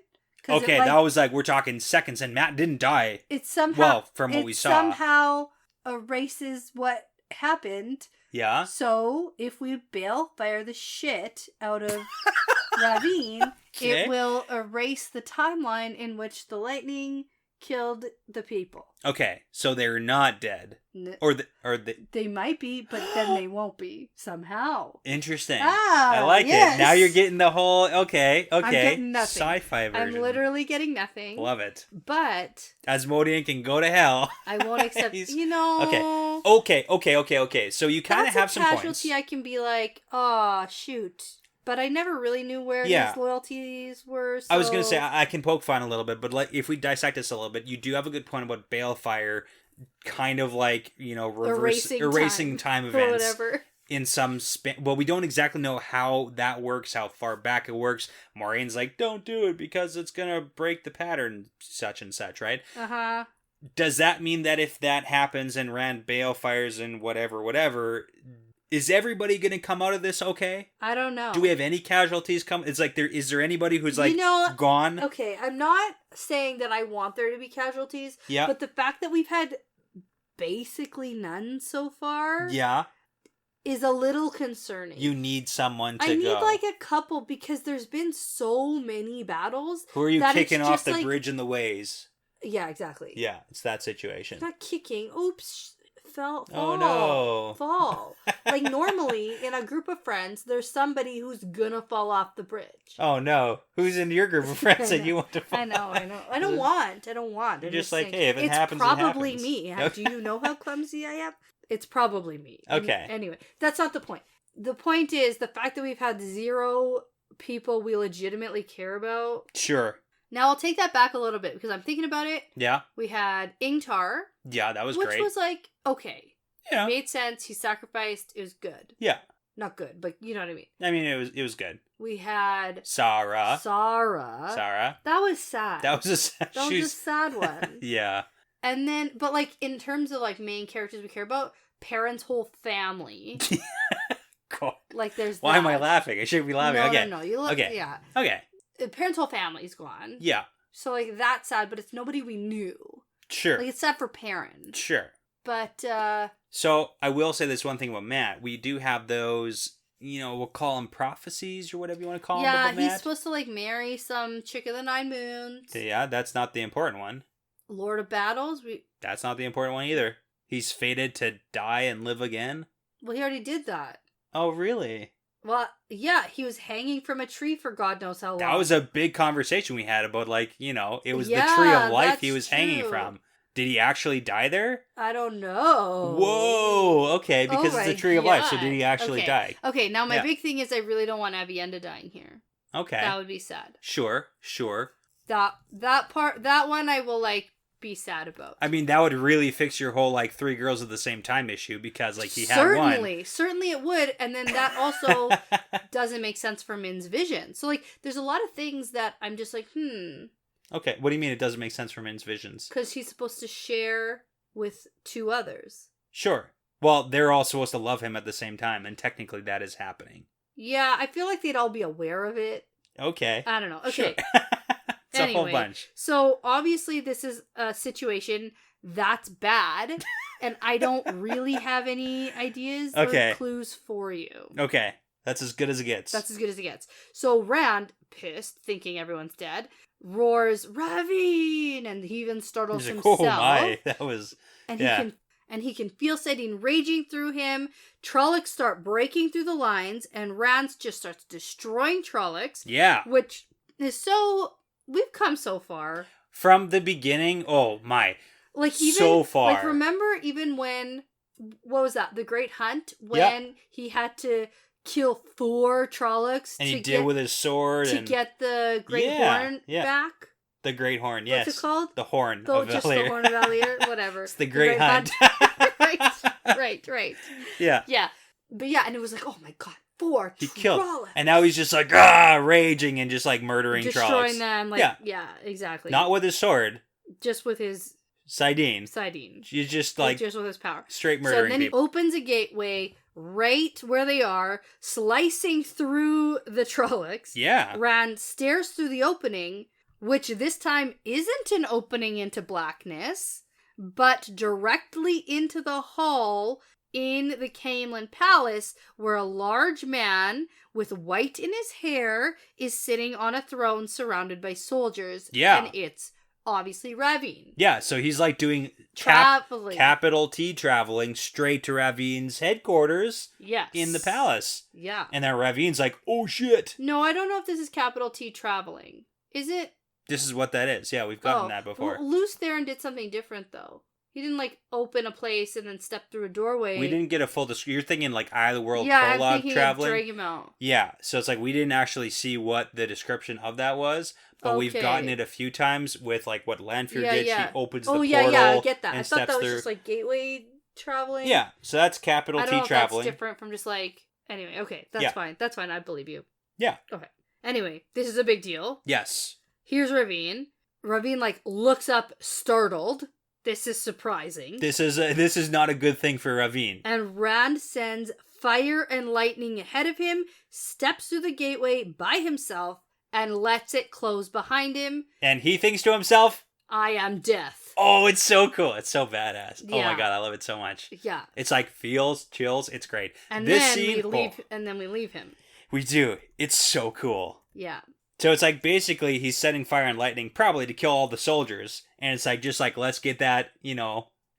Okay, that was like, we're talking seconds and Matt didn't die. It's somehow... Well, from what we saw. somehow erases what happened. Yeah. So, if we balefire the shit out of Ravine, it will erase the timeline in which the lightning killed the people. Okay, so they're not dead. Or they might be, but then they won't be somehow. Interesting. I like it. Now you're getting the whole I'm getting nothing. Sci-fi version. I'm literally getting nothing. Love it. But Asmodean can go to hell. I won't accept. Okay. So you kind of have some points. Casualty. I can be like, oh shoot. But I never really knew where his loyalties were. So... I was going to say, I can poke fun a little bit, but if we dissect this a little bit, you do have a good point about balefire kind of like, erasing time events. Or whatever. In some well, we don't exactly know how that works, how far back it works. Maureen's like, don't do it because it's going to break the pattern, such and such, right? Uh-huh. Does that mean that if that happens and Rand balefires and whatever... Is everybody going to come out of this okay? I don't know. Do we have any casualties come? It's like, is there anybody who's like gone? Okay, I'm not saying that I want there to be casualties. Yeah. But the fact that we've had basically none so far. Yeah. Is a little concerning. You need someone to go. I need like a couple because there's been so many battles. Who are you kicking off the bridge in the ways? Yeah, exactly. Yeah, it's that situation. It's not kicking. Oops. Fall. Oh no. Fall. Like normally in a group of friends, there's somebody who's gonna fall off the bridge. Oh no. Who's in your group of friends that you want to fall I know. I don't want. You're just like, hey, if it happens, it's probably it happens. Me. Do you know how clumsy I am? It's probably me. Okay. Anyway, that's not the point. The point is the fact that we've had 0 people we legitimately care about. Sure. Now, I'll take that back a little bit because I'm thinking about it. Yeah. We had Ingtar. Yeah, that was great. Which was like, okay. Yeah. Made sense. He sacrificed. It was good. Yeah. Not good, but you know what I mean. I mean, it was good. We had... Sarah. That was sad. That was a sad one. Yeah. And then, but like, in terms of like main characters we care about, Perrin's whole family. God. Like, there's Why am I laughing? I shouldn't be laughing. No, okay. No. You look... Okay. Yeah. Okay. Perrin's whole family's gone. Yeah. So, like, that's sad, but it's nobody we knew. Sure. Like, it's sad for Perrin. Sure. But, So, I will say this one thing about Matt. We do have those, we'll call them prophecies or whatever you want to call them about Matt. Yeah, he's supposed to, like, marry some chick of the 9 moons. Yeah, that's not the important one. Lord of Battles? That's not the important one either. He's fated to die and live again. Well, he already did that. Oh, really? Well, yeah, he was hanging from a tree for God knows how long. That was a big conversation we had about, like, it was the tree of life he was hanging from. Did he actually die there? I don't know. Whoa, okay, because it's the tree of life, so did he actually die? Okay, now my big thing is I really don't want Avienda dying here. Okay. That would be sad. Sure. That one I will, like, be sad about. I mean, that would really fix your whole, like, 3 girls at the same time issue, because, like, he had one. Certainly it would, and then that also doesn't make sense for Min's vision. So, like, there's a lot of things that I'm just like, Okay, what do you mean it doesn't make sense for Min's visions? Because he's supposed to share with 2 others. Sure. Well, they're all supposed to love him at the same time, and technically that is happening. Yeah, I feel like they'd all be aware of it. Okay. I don't know. Okay. Sure. It's a whole bunch. So, obviously, this is a situation that's bad, and I don't really have any ideas or clues for you. Okay. That's as good as it gets. That's as good as it gets. So Rand, pissed, thinking everyone's dead, roars, Ravine! And he even startles He's like, himself. oh my, that was... And he can feel saidin raging through him. Trollocs start breaking through the lines, and Rand just starts destroying Trollocs. Yeah. Which is so... We've come so far. From the beginning, oh my. Like, even... So far. Like, remember even when... What was that? The Great Hunt? When he had to kill 4 Trollocs. And he did with his sword. To get the Great Horn back. The Great Horn, yes. What's it called? The Horn of Just Valier. the Horn of Valier, whatever. It's the Great Hunt. Right. Yeah. Yeah. But yeah, and it was like, oh my god, 4 He killed. Trollocs. And now he's just like, raging and just like murdering Trollocs. Destroying them. Like, yeah, exactly. Not with his sword. Just with his... saidin. He's just like... Just with his power. Straight murdering So then people. he opens a gateway right where they are, slicing through the Trollocs. Yeah. Rand stares through the opening, which this time isn't an opening into blackness, but directly into the hall in the Caemlyn Palace, where a large man with white in his hair is sitting on a throne surrounded by soldiers. Yeah. And it's obviously Ravine. Yeah, so he's like doing traveling. Capital T traveling straight to Ravine's headquarters. Yes. In the palace. Yeah. And then Ravine's like, oh shit. No, I don't know if this is capital T traveling. Is it? This is what that is. Yeah, we've gotten that before. Well, Luce Theron did something different, though. He didn't, like, open a place and then step through a doorway. We didn't get a full description. You're thinking, like, Eye of the World prologue prologue I'm thinking traveling? Of drag him out. Yeah, so it's like we didn't actually see what the description of that was, but we've gotten it a few times with, like, what Lanfear did. Yeah. She opens the portal. I get that. And I thought that was through. just, like, gateway traveling. Yeah, so that's capital T traveling. That's different from just, like... Anyway, okay, that's fine. That's fine, I believe you. Yeah. Okay. Anyway, this is a big deal. Yes. Here's Ravine. Ravine, like, looks up startled. This is surprising. This is not a good thing for Ravine. And Rand sends fire and lightning ahead of him, steps through the gateway by himself, and lets it close behind him. And he thinks to himself, I am death. Oh, it's so cool. It's so badass. Yeah. Oh my god, I love it so much. Yeah. It's like feels, chills. It's great. And this then scene, we leave him. We do. It's so cool. Yeah. So it's like basically he's setting fire and lightning probably to kill all the soldiers. And it's like just like let's get that,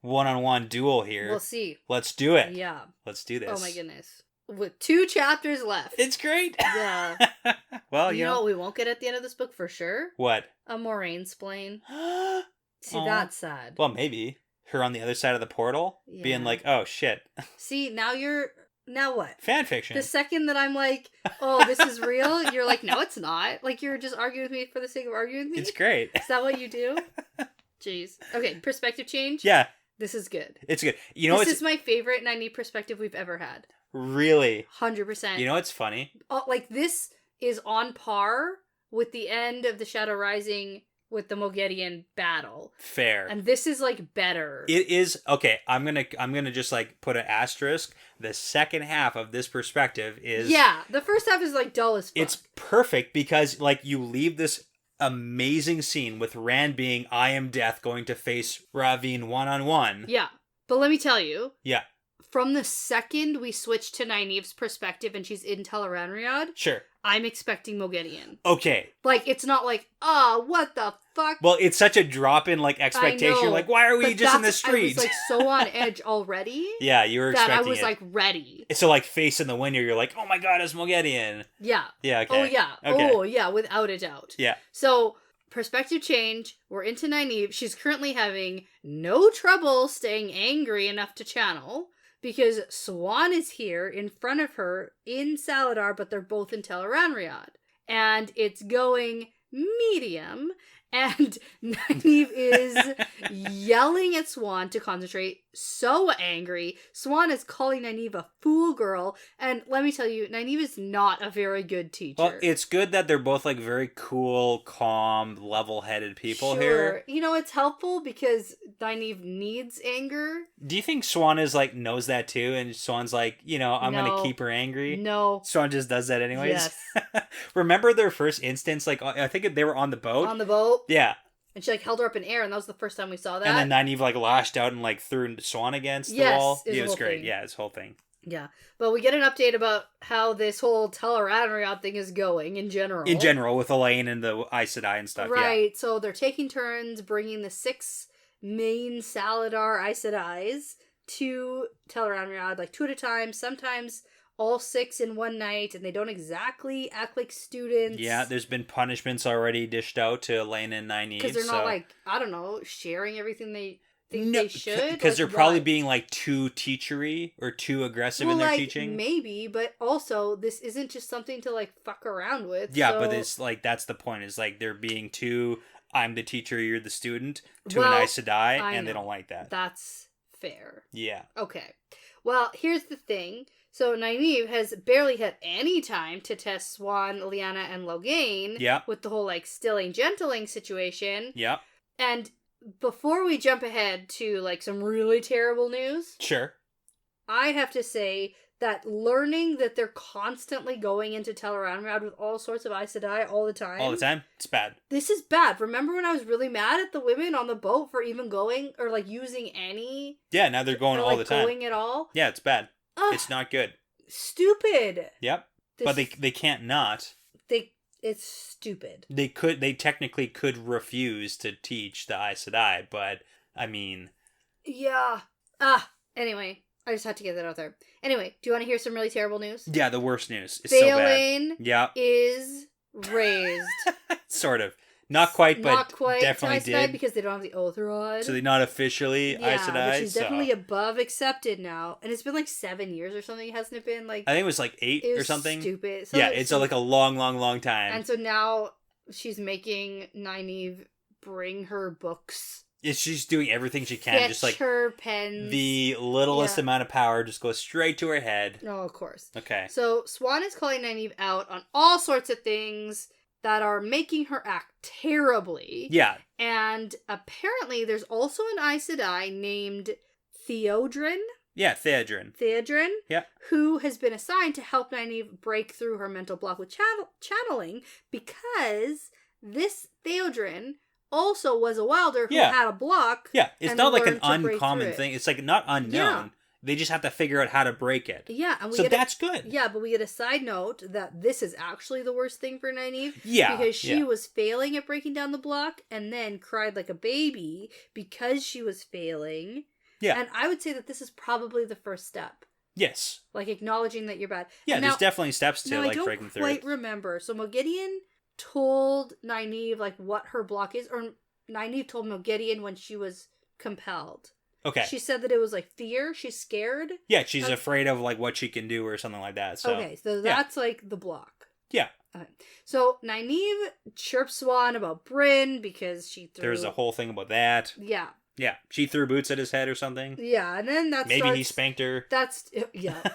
one-on-one duel here. We'll see. Let's do it. Yeah. Let's do this. Oh my goodness. With 2 chapters left. It's great. Yeah. Well, you know what we won't get at the end of this book for sure? What? A Moraine splain. See, that's sad. Well, maybe. Her on the other side of the portal being like, oh shit. See, now what? Fan fiction. The second that I'm like, oh, this is real, you're like, no, it's not. Like, you're just arguing with me for the sake of arguing with me? It's great. Is that what you do? Jeez. Okay, perspective change? Yeah. This is good. It's good. This is my favorite 90 perspective we've ever had. Really? 100%. You know what's funny? Like, this is on par with the end of the Shadow Rising with the Moghedian battle. Fair. And this is, like, better. It is. Okay, I'm gonna just, like, put an asterisk. The second half of this perspective is... Yeah, the first half is, like, dull as fuck. It's perfect because, like, you leave this amazing scene with Rand being I am death going to face Ravine one-on-one. Yeah, but let me tell you. Yeah. From the second we switch to Nynaeve's perspective and she's in Tel'aran'rhiod, sure, I'm expecting Moghedian. Okay. Like, it's not like, what the fuck? Well, it's such a drop in, like, expectation. Like, why are we just in the street? I was, like, so on edge already. Yeah, you were expecting it. That I was, like, ready. So, like, face in the window, you're like, oh my god, it's Moghedian. Yeah. Yeah, okay. Oh, yeah. Okay. Oh, yeah, without a doubt. Yeah. So, perspective change. We're into Nynaeve. She's currently having no trouble staying angry enough to channel, because Siuan is here in front of her in Saladar, but they're both in Tel'aran'rhiod. And it's going medium, and Nynaeve is yelling at Siuan to concentrate, so angry. Siuan is calling Nynaeve a fool girl, and let me tell you, Nynaeve is not a very good teacher. Well, it's good that they're both, like, very cool, calm, level-headed people here. You know, it's helpful because Nynaeve needs anger. Do you think Siuan is, like, knows that too, and Siuan's like, I'm gonna keep her angry? No. Siuan just does that anyways? Yes. Remember their first instance? Like, I think they were on the boat. On the boat? Yeah. And she, like, held her up in air, and that was the first time we saw that. And then Nynaeve, like, lashed out and, like, threw Siuan against the wall. It was great. thing. Yeah, this whole thing. Yeah, but we get an update about how this whole Tel'aran'rhiod thing is going in general. In general, with Elaine and the Aes Sedai and stuff, right, so they're taking turns bringing the 6 main Saladar Aes Sedais to Tel'aran'rhiod, like 2 at a time, sometimes all 6 in one night, and they don't exactly act like students. Yeah, there's been punishments already dished out to Elaine and Nynaeve. Because they're not, like, I don't know, sharing everything they think they should. Because like, they're probably being, like, too teachery or too aggressive in their teaching. Maybe, but also, this isn't just something to, like, fuck around with. Yeah, so... but it's, like, that's the point, is, like, they're being too, I'm the teacher, you're the student, to an Aes Sedai, and they don't like that. That's fair. Yeah. Okay. Well, here's the thing. So Nynaeve has barely had any time to test Swan, Lyanna, and Logain. Yeah. With the whole, like, stilling, gentling situation. Yeah. And before we jump ahead to, like, some really terrible news. Sure. I have to say that learning that they're constantly going into Tel'aran'rhiod with all sorts of Aes Sedai all the time. All the time? It's bad. This is bad. Remember when I was really mad at the women on the boat for even going or, like, using any? Yeah, now they're going all the time. Going at all? Yeah, it's bad. Ugh, it's not good. Stupid. Yep. But they can't not. It's stupid. They technically could refuse to teach the Aes Sedai, but I mean. Yeah. Anyway, I just had to get that out there. Anyway, do you want to hear some really terrible news? Yeah, the worst news. It's so bad. Yeah. Is raised. Sort of. Not quite, but definitely did. Because they don't have the Oath Rod. So they're not officially Aes Sedai. Yeah, which is definitely above accepted now. And it's been like 7 years or something, hasn't it been? Like I think it was like 8 or something. Stupid. So yeah, it's like a long time. And so now she's making Nynaeve bring her books. She's doing everything she can. Just like her pens. The littlest amount of power just goes straight to her head. Oh, of course. Okay. So Swan is calling Nynaeve out on all sorts of things that are making her act terribly. Yeah. And apparently there's also an Aes Sedai named Theodrin. Yeah, Theodrin. Yeah. Who has been assigned to help Nynaeve break through her mental block with channeling, because this Theodrin also was a Wilder who had a block. Yeah, it's not like an uncommon thing. It's like not unknown. Yeah. They just have to figure out how to break it. Yeah, and that's good. Yeah, but we get a side note that this is actually the worst thing for Nynaeve. Yeah, because she was failing at breaking down the block, and then cried like a baby because she was failing. Yeah, and I would say that this is probably the first step. Yes, like acknowledging that you're bad. Yeah, there's definitely steps to like breaking through. I don't quite remember. So Moghedien told Nynaeve like what her block is, or Nynaeve told Moghedien when she was compelled. Okay. She said that it was like fear. She's scared. Yeah, she's afraid of like what she can do or something like that. So okay, so that's like the block. Yeah. Okay. So Nynaeve chirps Swan about Bryn because she threw. There's a whole thing about that. Yeah. Yeah, she threw boots at his head or something. Yeah, and then maybe he spanked her. I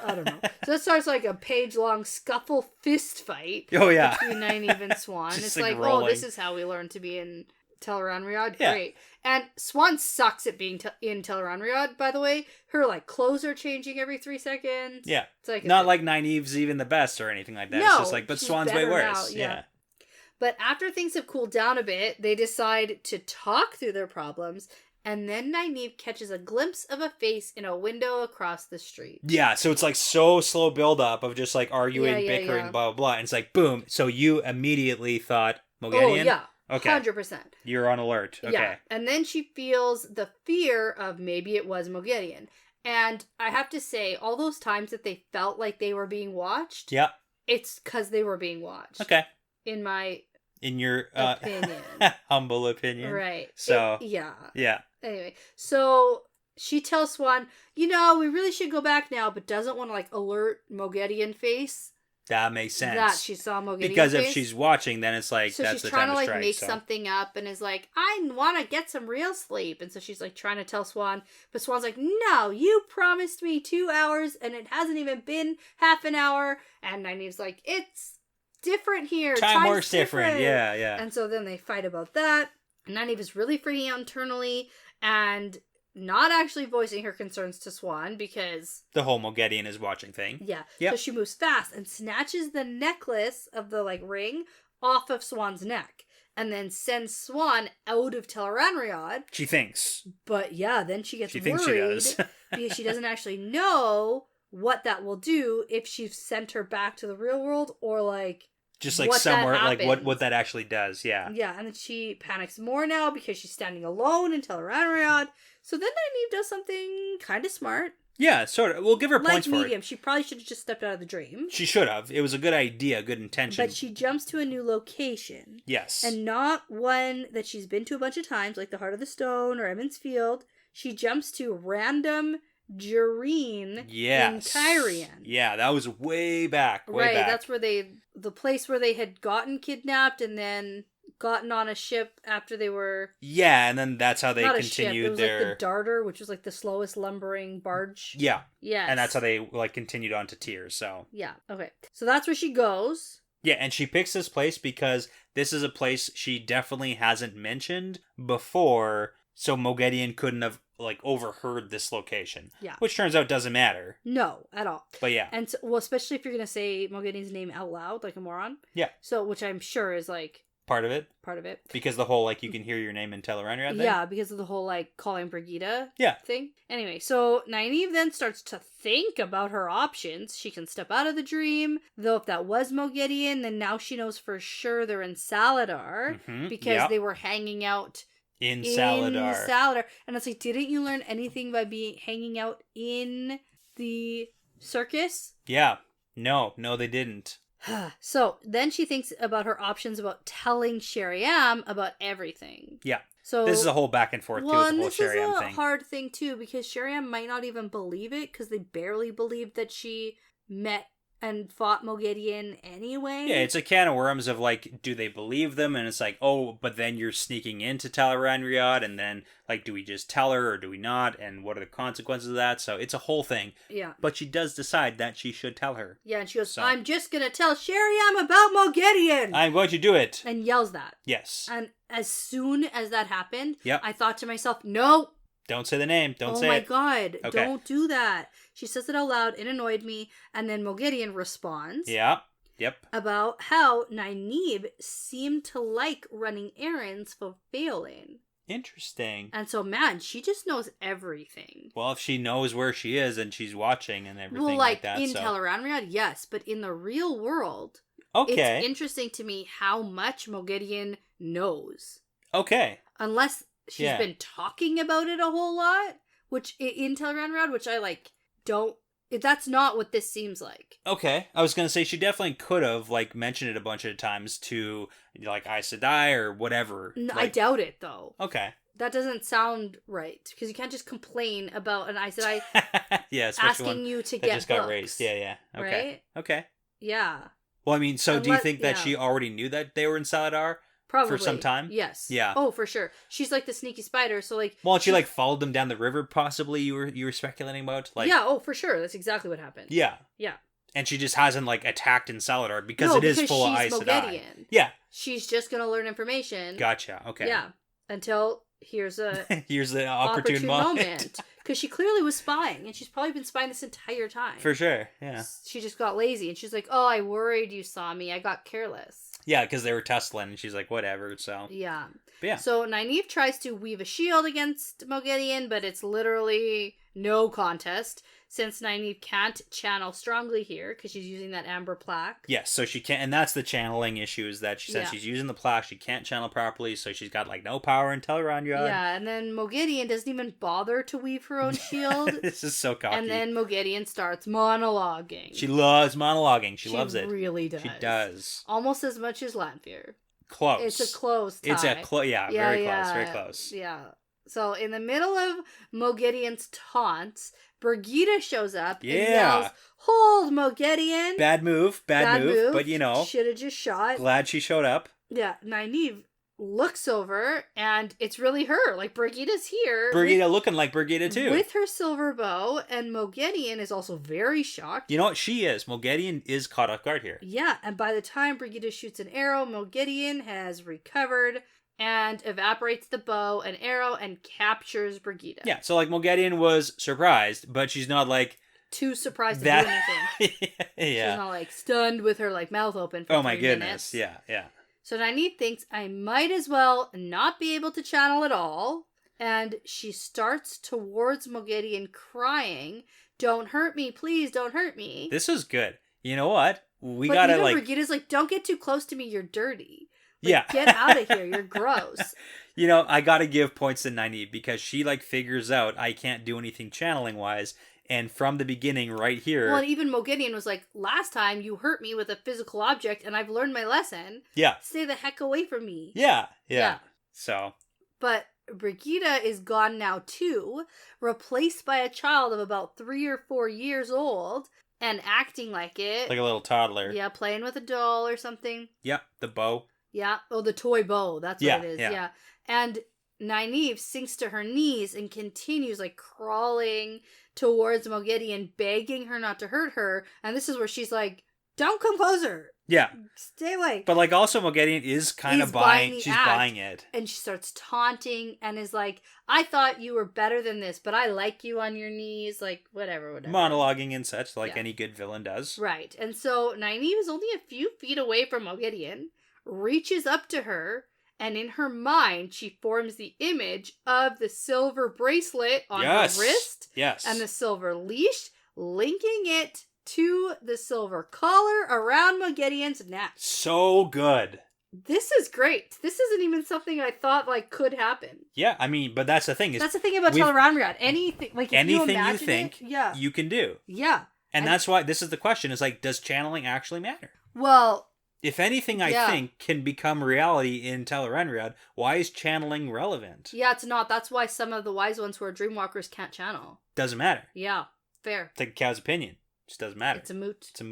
don't know. So that starts like a page-long scuffle fist fight. Oh yeah. Between Nynaeve and Swan. It's like, rolling. Oh, this is how we learn to be in Tel'aran'rhiod. Yeah. Great. And Swan sucks at being in Tel'aran'rhiod, by the way. Her, like, clothes are changing every 3 seconds. Yeah. It's like not like Nynaeve's even the best or anything like that. No, it's just like, but Swan's way worse. Yeah. But after things have cooled down a bit, they decide to talk through their problems, and then Nynaeve catches a glimpse of a face in a window across the street. Yeah, so it's like so slow build up of just like arguing, bickering, blah, blah, blah. And it's like, boom. So you immediately thought Moghedien? Oh, yeah. Okay. 100%. You're on alert. Okay. Yeah. And then she feels the fear of maybe it was Moghedien. And I have to say, all those times that they felt like they were being watched, it's because they were being watched. Okay. In your opinion. Humble opinion. Right. So. Yeah. Anyway, so she tells Swan, we really should go back now, but doesn't want to like alert Moghedien face. That makes sense. That she saw Moghedien because face. if she's watching, then it's like so that's the time to strike. So she's trying to like make something up and is like, I want to get some real sleep, and so she's like trying to tell Swan, but Swan's like, no, you promised me 2 hours, and it hasn't even been half an hour, and Nynaeve's like, it's different here. Time works different. Yeah. And so then they fight about that. Nynaeve is really freaking out internally and not actually voicing her concerns to Swan because the whole Moghedien is watching thing. Yeah. Yep. So she moves fast and snatches the necklace of the like ring off of Swan's neck and then sends Swan out of Tel'aran'rhiod. She thinks. But yeah, then she gets worried thinks she does. because she doesn't actually know what that will do if she's sent her back to the real world, or like just like somewhere, like what that actually does. Yeah. Yeah, and then she panics more now because she's standing alone in Tel'aran'rhiod. So then Nynaeve does something kind of smart. Yeah, sort of. We'll give her points for it. She probably should have just stepped out of the dream. She should have. It was a good idea, good intention. But she jumps to a new location. Yes. And not one that she's been to a bunch of times, like the Heart of the Stone or Emond's Field. She jumps to random Jareen in Caerhien. Yeah, that was way back. Way back. That's where the place where they had gotten kidnapped and then gotten on a ship after they were... Yeah, and then that's how they continued their... It was like the Darter, which was like the slowest lumbering barge. Yeah. Yes. And that's how they like continued on to Tears, so... Yeah, okay. So that's where she goes. Yeah, and she picks this place because this is a place she definitely hasn't mentioned before, so Moghedien couldn't have like overheard this location. Yeah. Which turns out doesn't matter. No, at all. But yeah. And so, well, especially if you're going to say Moghedien's name out loud like a moron. Yeah. So, which I'm sure is like... Part of it? Part of it. Because the whole, like, you can hear your name in Tel'aran'rhiod thing? Yeah, because of the whole, like, calling Brigida thing. Anyway, so Nynaeve then starts to think about her options. She can step out of the dream, though if that was Moghedien, then now she knows for sure they're in Saladar, because they were hanging out in Saladar. And it's like, didn't you learn anything by hanging out in the circus? Yeah. No, they didn't. So then she thinks about her options about telling Sheriam about everything. Yeah. So this is a whole back and forth too with the whole Sheriam thing. This is a hard thing too, because Sheriam might not even believe it, because they barely believed that she met and fought Moghedien anyway. Yeah, it's a can of worms of like, do they believe them? And it's like, oh, but then you're sneaking into Tel'aran'rhiod, and then like, do we just tell her or do we not? And what are the consequences of that? So it's a whole thing. Yeah. But she does decide that she should tell her. Yeah, and she goes, I'm just going to tell Sheriam about Moghedien. I'm going to do it. And yells that. Yes. And as soon as that happened, yep. I thought to myself, no. Don't say the name. Don't say it. Oh my god. Okay. Don't do that. She says it out loud. It annoyed me. And then Moghedien responds. Yeah. Yep. About how Nynaeve seemed to like running errands for Pheolin. Interesting. And so, man, she just knows everything. Well, if she knows where she is and she's watching and everything like that. In Tel'aran'rhiod, yes. But in the real world, okay, it's interesting to me how much Moghedien knows. Okay. Unless she's been talking about it a whole lot, which in Tel'aran'rhiod, which I like don't. That's not what this seems like. Okay, I was gonna say she definitely could have like mentioned it a bunch of times to like Aes Sedai or whatever. No, I doubt it though. Okay, that doesn't sound right, because you can't just complain about an Aes Sedai asking you to get just books, got raised. Yeah. Okay. Right? Okay. Yeah. Well, I mean, so do you think that she already knew that they were in Saladar? Probably. For some time? Yes. Yeah. Oh, for sure. She's like the sneaky spider, so like... Well, she like followed them down the river, possibly, you were speculating about? Like, yeah, oh, for sure. That's exactly what happened. Yeah. Yeah. And she just hasn't like attacked in Saladar because it is full of Aes Sedai. Yeah. She's just gonna learn information. Gotcha. Okay. Yeah. Until here's the opportune moment. Because she clearly was spying, and she's probably been spying this entire time. For sure, yeah. She just got lazy, and she's like, oh, I worried you saw me. I got careless. Yeah, because they were tussling, and she's like, whatever, so. Yeah. But yeah. So Nynaeve tries to weave a shield against Moghedien, but it's literally no contest, since Nynaeve can't channel strongly here, because she's using that amber plaque. Yes, so she can't, and that's the channeling issue, is that since she's using the plaque, she can't channel properly, so she's got, like, no power in Tel'aran'rhiod. Yeah, and then Moghedien doesn't even bother to weave her own shield. This is so cocky. And then Moghedien starts monologuing. She loves monologuing. She loves it. She really does. She does. Almost as much as Lanfear. Close. It's a close tie. It's a close, very close, very close. Yeah. So in the middle of Moghedien's taunts, Brigida shows up and yells, "Hold, Moghedien!" Bad move, but you know. Should have just shot. Glad she showed up. Yeah, Nynaeve looks over, and it's really her. Like, Brigida's here. Brigida looking like Brigida, too. With her silver bow, and Moghedien is also very shocked. You know what? She is. Moghedien is caught off guard here. Yeah, and by the time Brigida shoots an arrow, Moghedien has recovered and evaporates the bow and arrow and captures Brigida. Yeah, so like Moghedien was surprised, but she's not like too surprised to do anything. Yeah. She's not like stunned with her like mouth open for 3 minutes. Oh my goodness. Yeah. So Nynaeve thinks I might as well not be able to channel at all, and she starts towards Moghedien crying, don't hurt me, please don't hurt me. This is good. You know what? We but gotta even like... Brigitte's like, don't get too close to me, you're dirty. Like, yeah. Get out of here, you're gross. You know, I gotta give points to Nynaeve because she like figures out I can't do anything channeling wise. And from the beginning right here... Well, and even Moghedien was like, last time you hurt me with a physical object and I've learned my lesson. Yeah. Stay the heck away from me. Yeah. So... But Brigitte is gone now too, replaced by a child of about 3 or 4 years old and acting like it. Like a little toddler. Yeah, playing with a doll or something. Yeah, the bow. Yeah, oh, the toy bow. That's what it is. Yeah. And Nynaeve sinks to her knees and continues like crawling towards Moghedien, begging her not to hurt her. And this is where she's like, don't come closer. Yeah. Stay away. But like also Moghedien is kind of buying it. And she starts taunting and is like, I thought you were better than this, but I like you on your knees. Like, whatever. Monologuing and such, like any good villain does. Right. And so Nynaeve is only a few feet away from Moghedien, reaches up to her, and in her mind, she forms the image of the silver bracelet on her wrist. Yes. And the silver leash, linking it to the silver collar around Moghedien's neck. So good. This is great. This isn't even something I thought like could happen. Yeah, I mean, but that's the thing. That's the thing about Tel'aran'rhiod. Anything you think you can do. Yeah. And that's why this is the question, is like, does channeling actually matter? Well... If anything I think can become reality in Tel'aran'rhiod, why is channeling relevant? Yeah, it's not. That's why some of the wise ones who are dreamwalkers can't channel. Doesn't matter. Yeah, fair. It's like a cow's opinion. It just doesn't matter. It's a moot point. It's a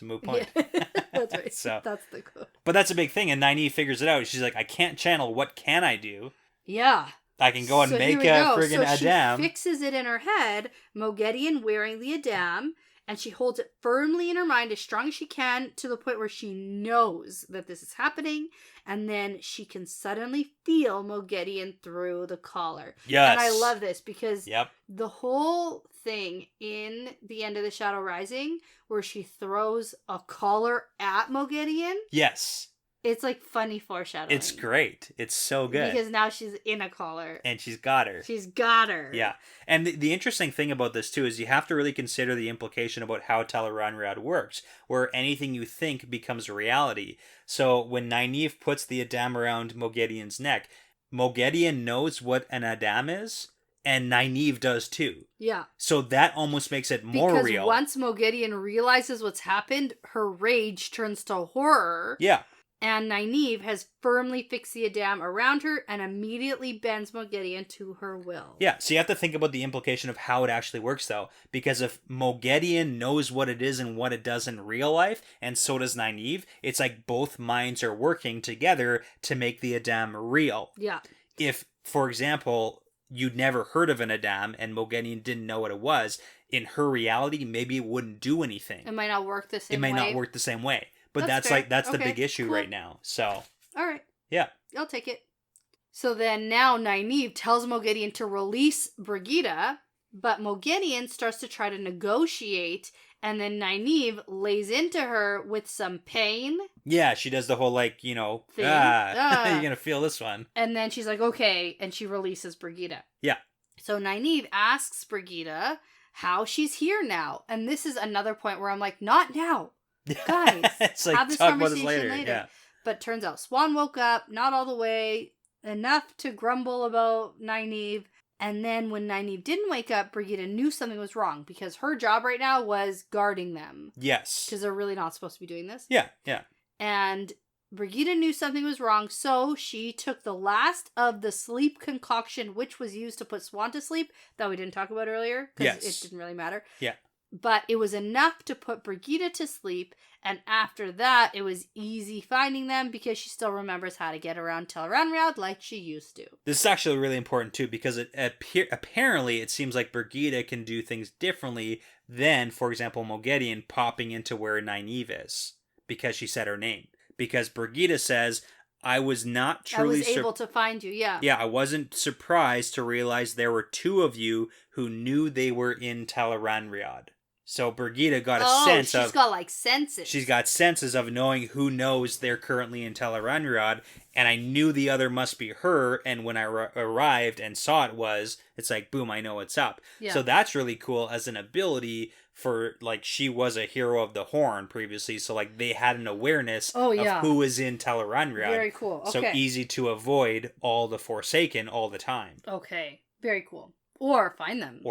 moot point. Yeah. That's right. So, that's the quote. But that's a big thing, and Nynaeve figures it out. She's like, I can't channel. What can I do? Yeah. I can go and make a friggin' Adam. She fixes it in her head, Moghedien wearing the Adam, and she holds it firmly in her mind as strong as she can to the point where she knows that this is happening. And then she can suddenly feel Moghedien through the collar. Yes. And I love this because the whole thing in The End of the Shadow Rising where she throws a collar at Moghedien. Yes. It's like funny foreshadowing. It's great. It's so good. Because now she's in a collar. And she's got her. Yeah. And the interesting thing about this too is you have to really consider the implication about how Tel'aran'rhiod works, where anything you think becomes reality. So when Nynaeve puts the Adam around Moghedien's neck, Moghedien knows what an Adam is, and Nynaeve does too. Yeah. So that almost makes it more real. Because once Moghedien realizes what's happened, her rage turns to horror. Yeah. And Nynaeve has firmly fixed the Adam around her and immediately bends Moghedien to her will. Yeah, so you have to think about the implication of how it actually works, though. Because if Moghedien knows what it is and what it does in real life, and so does Nynaeve, it's like both minds are working together to make the Adam real. Yeah. If, for example, you'd never heard of an Adam and Moghedien didn't know what it was, in her reality, maybe it wouldn't do anything. It might not work the same way. It might not work the same way. But that's the big issue right now. So. All right. Yeah. I'll take it. So then now Nynaeve tells Moghedien to release Brigitte, but Moghedien starts to try to negotiate, and then Nynaeve lays into her with some pain. Yeah, she does the whole like, you're gonna feel this one. And then she's like, okay, and she releases Brigitte. Yeah. So Nynaeve asks Brigitte how she's here now. And this is another point where I'm like, not now. Guys, it's like, have this talk conversation about this later. later. Yeah. But turns out Swan woke up, not all the way, enough to grumble about Nynaeve. And then when Nynaeve didn't wake up, Brigitte knew something was wrong because her job right now was guarding them. Yes. Because they're really not supposed to be doing this. Yeah. And Brigitte knew something was wrong, so she took the last of the sleep concoction, which was used to put Swan to sleep, that we didn't talk about earlier, because it didn't really matter. Yeah. But it was enough to put Brigitte to sleep, and after that, it was easy finding them because she still remembers how to get around Tel'aran'rhiod like she used to. This is actually really important too because apparently it seems like Brigitte can do things differently than, for example, Moghedien popping into where Nynaeve is because she said her name. Because Brigitte says, I was not truly... I was able to find you, yeah. Yeah, I wasn't surprised to realize there were two of you who knew they were in Tel'aran'rhiod. So Brigida got a sense of... she's got, like, senses. She's got senses of knowing who knows they're currently in Tel'aran'rhiod, and I knew the other must be her, and when I arrived and saw it's like, boom, I know what's up. Yeah. So that's really cool as an ability for, like, she was a hero of the Horn previously, so, like, they had an awareness of who is in Tel'aran'rhiod. Very cool. Okay. So easy to avoid all the Forsaken all the time. Okay. Very cool. Or find them.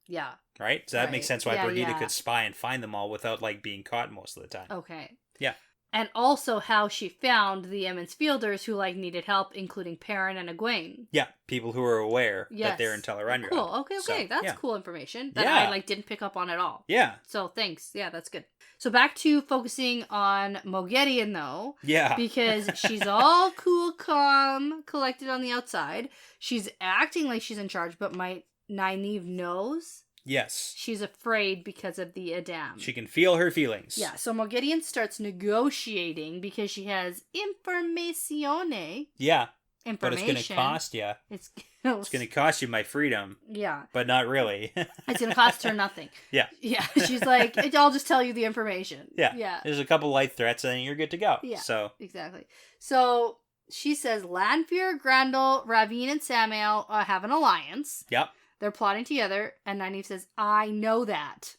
Yeah. Right? So that makes sense why Brigida could spy and find them all without, like, being caught most of the time. Okay. Yeah. And also how she found the Emmons Fielders who, like, needed help, including Perrin and Egwene. Yeah. People who are aware that they're in Tel'aran'rhiod. Cool. Okay. So, that's cool information that I, like, didn't pick up on at all. Yeah. So, thanks. Yeah, that's good. So, back to focusing on Moghedien, though. Yeah. Because she's all cool, calm, collected on the outside. She's acting like she's in charge, but Nynaeve knows... Yes. She's afraid because of the Adam. She can feel her feelings. Yeah, so Moghedien starts negotiating because she has informazione. Yeah. Information. But it's going to cost you. It's going to cost you my freedom. Yeah. But not really. It's going to cost her nothing. Yeah. Yeah, she's like, I'll just tell you the information. Yeah. Yeah. There's a couple light threats and you're good to go. Yeah, so. Exactly. So she says Lanfear, Grendel, Ravine, and Samael have an alliance. Yep. They're plotting together, and Nynaeve says, I know that.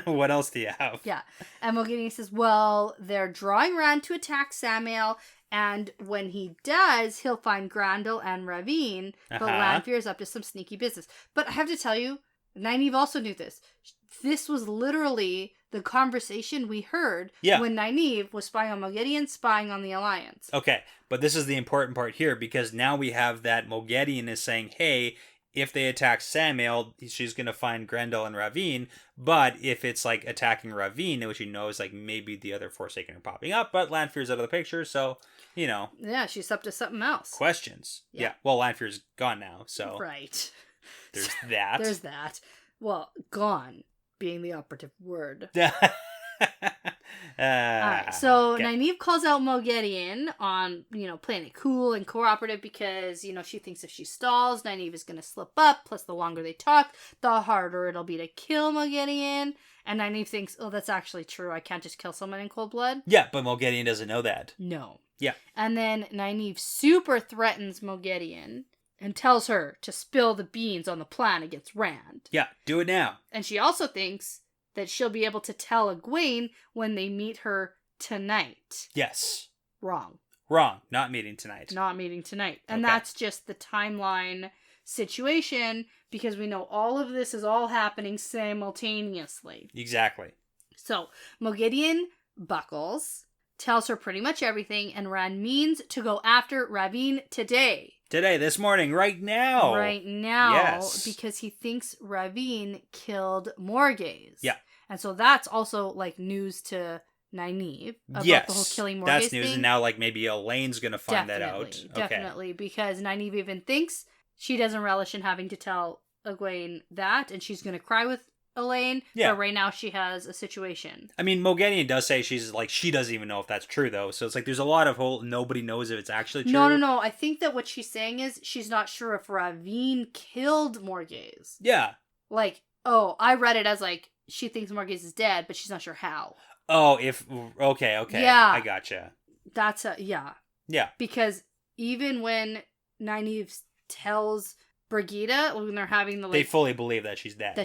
What else do you have? Yeah. And Moghedien says, well, they're drawing Rand to attack Samael, and when he does, he'll find Grendel and Ravine, but Lanfear is up to some sneaky business. But I have to tell you, Nynaeve also knew this. This was literally the conversation we heard when Nynaeve was spying on Moghedien, spying on the Alliance. Okay, but this is the important part here, because now we have that Moghedien is saying, hey, if they attack Samael, she's going to find Grendel and Ravine. But if it's, like, attacking Ravine, which she knows, like, maybe the other Forsaken are popping up, but Lanfear's out of the picture, so, you know. Yeah, she's up to something else. Questions. Yeah. Well, Lanfear's gone now, so. Right. There's that. There's that. Well, gone being the operative word. Alright, so Nynaeve calls out Moghedien on, playing it cool and cooperative because, she thinks if she stalls, Nynaeve is going to slip up. Plus, the longer they talk, the harder it'll be to kill Moghedien. And Nynaeve thinks, oh, that's actually true. I can't just kill someone in cold blood. Yeah, but Moghedien doesn't know that. No. Yeah. And then Nynaeve super threatens Moghedien and tells her to spill the beans on the plan against Rand. Yeah, do it now. And she also thinks that she'll be able to tell Egwene when they meet her tonight. Yes. Wrong. Not meeting tonight. And that's just the timeline situation because we know all of this is all happening simultaneously. Exactly. So, Moghedien buckles, tells her pretty much everything, and Rand means to go after Ravine today. Today, this morning, right now. Yes. Because he thinks Ravine killed Morgase. Yeah. And so that's also, like, news to Nynaeve about the whole killing Morgase that's news, thing. And now, like, maybe Elaine's gonna find that out. Definitely, because Nynaeve even thinks she doesn't relish in having to tell Egwene that, and she's gonna cry with Elaine, but right now she has a situation. I mean, Moghedien does say she doesn't even know if that's true, though. So it's like there's a lot of nobody knows if it's actually true. No. I think that what she's saying is she's not sure if Ravine killed Morgase. Yeah. Like, I read it as, like, she thinks Morgase is dead, but she's not sure how. Oh, okay. Yeah. I gotcha. That's Yeah. Because even when Nynaeve tells Brigida, when they're having the, like, they fully believe that she's dead.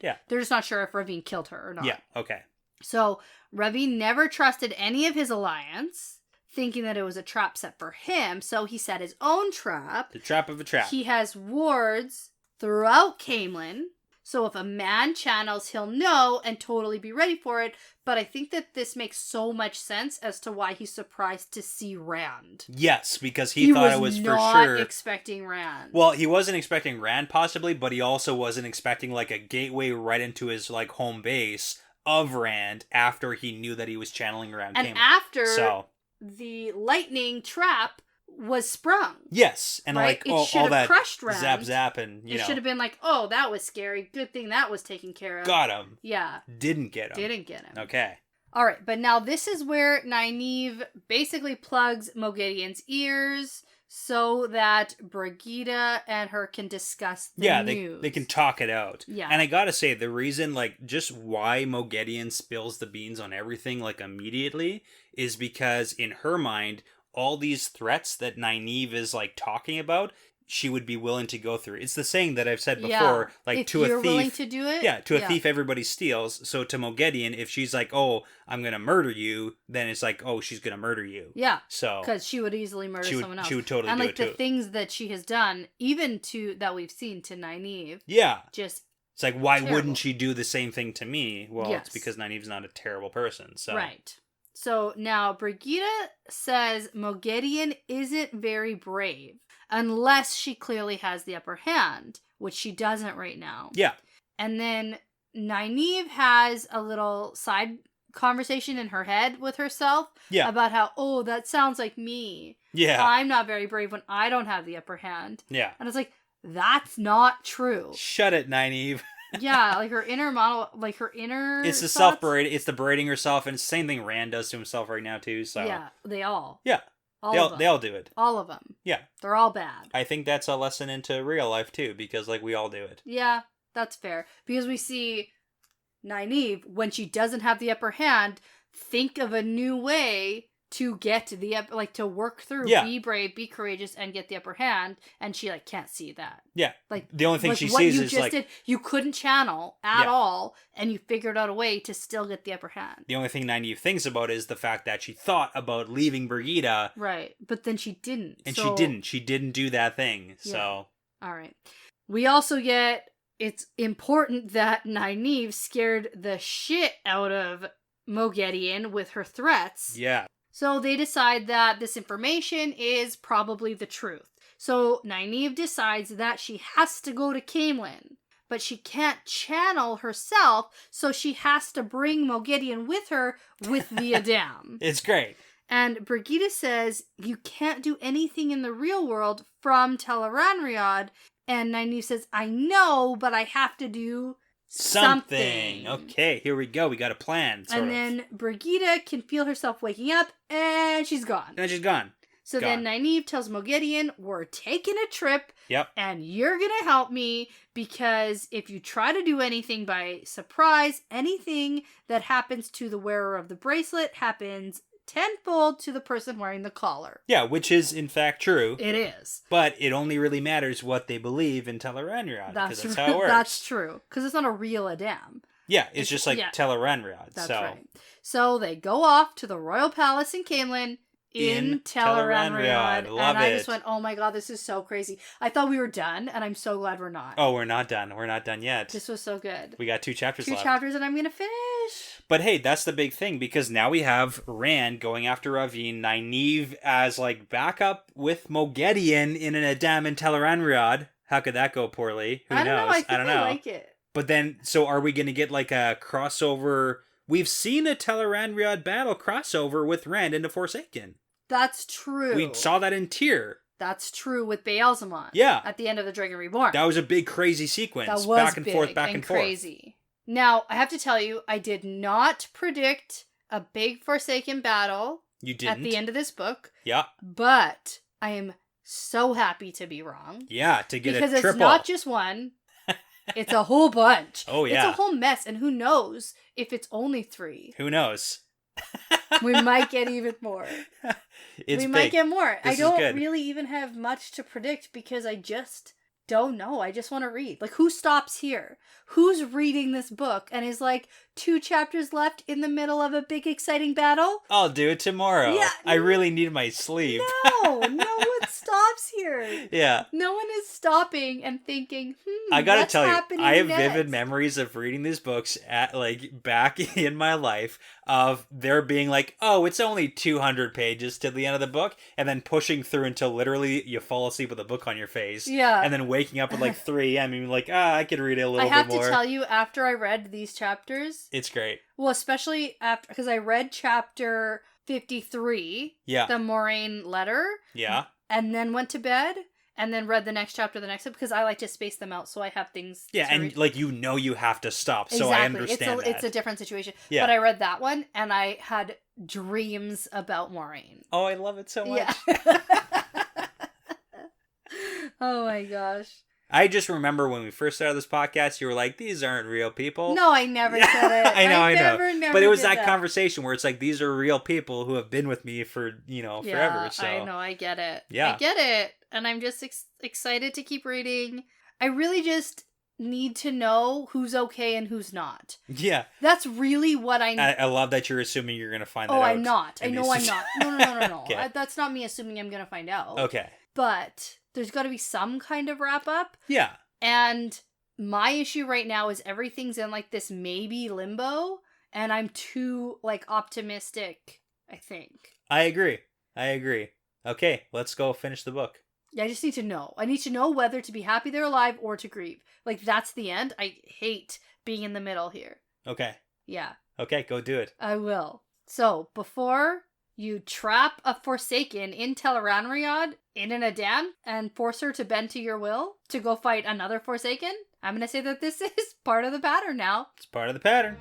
Yeah. They're just not sure if Ravine killed her or not. Yeah, okay. So, Ravine never trusted any of his alliance, thinking that it was a trap set for him, so he set his own trap. The trap of a trap. He has wards throughout Caemlyn, so if a man channels, he'll know and totally be ready for it, but I think that this makes so much sense as to why he's surprised to see Rand. Yes, because he thought it was for sure. He was not expecting Rand. Well, he wasn't expecting Rand possibly, but he also wasn't expecting, like, a gateway right into his, like, home base of Rand after he knew that he was channeling around Caemlyn. And after the lightning trap was sprung. Yes, and right? like all that crushed Rand. zap, and it should have been like, oh, that was scary. Good thing that was taken care of. Got him. Yeah. Didn't get him. Okay. All right, but now this is where Nynaeve basically plugs Moghedien's ears so that Brigida and her can discuss the news. They can talk it out. Yeah. And I gotta say, the reason, like, just why Moghedien spills the beans on everything, like, immediately is because in her mind, all these threats that Nynaeve is, like, talking about, she would be willing to go through. It's the saying that I've said before, like, if to a thief... you're willing to do it? Yeah, to a thief, everybody steals. So to Moghedien, if she's like, oh, I'm going to murder you, then it's like, oh, she's going to murder you. Yeah. So... Because she would easily murder someone else. She would totally do it, too. And, like, the things that she has done, even that we've seen to Nynaeve. Yeah. Just... It's like, why wouldn't she do the same thing to me? Well, yes. It's because Nynaeve's not a terrible person, so... Right. So now Brigida says Moghedien isn't very brave unless she clearly has the upper hand, which she doesn't right now. Yeah. And then Nynaeve has a little side conversation in her head with herself about how, oh, that sounds like me. Yeah. I'm not very brave when I don't have the upper hand. Yeah. And it's like, that's not true. Shut it, Nynaeve. Yeah, like her inner model, like her inner It's the thoughts. self-berating, it's the berating herself, and it's the same thing Rand does to himself right now, too, so... Yeah, they all. Yeah. They all do it. All of them. Yeah. They're all bad. I think that's a lesson into real life, too, because, like, we all do it. Yeah, that's fair. Because we see Nynaeve, when she doesn't have the upper hand, think of a new way to get to work through, be brave, be courageous, and get the upper hand, and she, like, can't see that. Yeah. Like, the only thing she sees is, like... you couldn't channel at all, and you figured out a way to still get the upper hand. The only thing Nynaeve thinks about is the fact that she thought about leaving Brigida. Right. But then she didn't. And she didn't. She didn't do that thing, so... All right. We also get... It's important that Nynaeve scared the shit out of Moghedien with her threats. Yeah. So they decide that this information is probably the truth. So Nynaeve decides that she has to go to Caemlyn, but she can't channel herself, so she has to bring Moghedien with her with the Adam. It's great. And Brigida says, you can't do anything in the real world from Tel'aran'rhiod, and Nynaeve says, I know, but I have to do... Something. Okay, here we go. We got a plan. And then Brigida can feel herself waking up, and she's gone. So then Nynaeve tells Moghedien, we're taking a trip, and you're going to help me, because if you try to do anything by surprise, anything that happens to the wearer of the bracelet happens tenfold to the person wearing the collar. Yeah, which is in fact true. It is. But it only really matters what they believe in Tel'aran'rhiod, because that's how it works. That's true, because it's not a real Adam. Yeah, it's just like Tel'aran'rhiod. That's right. So they go off to the royal palace in Caemlyn, in Tel'aran'rhiod. And I just went, oh my god, this is so crazy. I thought we were done, and I'm so glad we're not. Oh, we're not done. We're not done yet. This was so good. We got 2 chapters left. 2 chapters, and I'm going to finish. But hey, that's the big thing, because now we have Rand going after Ravine, Nynaeve as, like, backup with Moghedien in an Adam in Tel'aran'rhiod. How could that go poorly? Who knows? I don't know. I like it. But then, so are we going to get, like, a crossover? We've seen a Tel'aran'rhiod battle crossover with Rand into Forsaken. That's true. We saw that in Tyr. That's true with Beelzemon. Yeah. At the end of The Dragon Reborn. That was a big, crazy sequence. That was back and big forth, back and forth. Crazy. Now, I have to tell you, I did not predict a big Forsaken battle. You didn't? At the end of this book. Yeah. But I am so happy to be wrong. Yeah, to get a triple. Because it's not just one. It's a whole bunch. Oh, yeah. It's a whole mess. And who knows if it's only 3. Who knows? We might get even more. Might get more. I don't really even have much to predict because I just don't know. I just want to read. Like, who stops here? Who's reading this book and is like, 2 chapters left in the middle of a big exciting battle? I'll do it tomorrow. Yeah, I really need my sleep. No one stops here. Yeah. No one is stopping and thinking, I gotta what's tell you, I have next? vivid memories of reading these books at, like, back in my life of there being like, oh, it's only 200 pages to the end of the book, and then pushing through until literally you fall asleep with a book on your face. Yeah. And then waking up at like 3 a.m. and being like, I could read it a little bit more. I have to tell you, after I read these chapters... It's great. Well, especially after... Because I read chapter 53. Yeah. The Moraine letter. Yeah. And then went to bed. And then read the next chapter because I like to space them out so I have things to and read. Like, you have to stop, so exactly. I understand It's a different situation. Yeah. But I read that one, and I had dreams about Moraine. Oh, I love it so much. Yeah. Oh my gosh. I just remember when we first started this podcast, you were like, these aren't real people. No, I never said it. I know. Never But it was that conversation where it's like, these are real people who have been with me for, forever. So I know, I get it. Yeah. I get it. And I'm just excited to keep reading. I really just need to know who's okay and who's not. Yeah. That's really what I need. I love that you're assuming you're going to find that out. Oh, I'm not. I know I'm not. No. Okay. That's not me assuming I'm going to find out. Okay. But there's got to be some kind of wrap up. Yeah. And my issue right now is everything's in like this maybe limbo, and I'm too like optimistic, I think. I agree. Okay, let's go finish the book. Yeah, I just need to know. I need to know whether to be happy they're alive or to grieve. Like, that's the end. I hate being in the middle here. Okay. Yeah. Okay, go do it. I will. So, before you trap a Forsaken in Tel'aran'rhiod in an Adan and force her to bend to your will to go fight another Forsaken, I'm going to say that this is part of the pattern now. It's part of the pattern.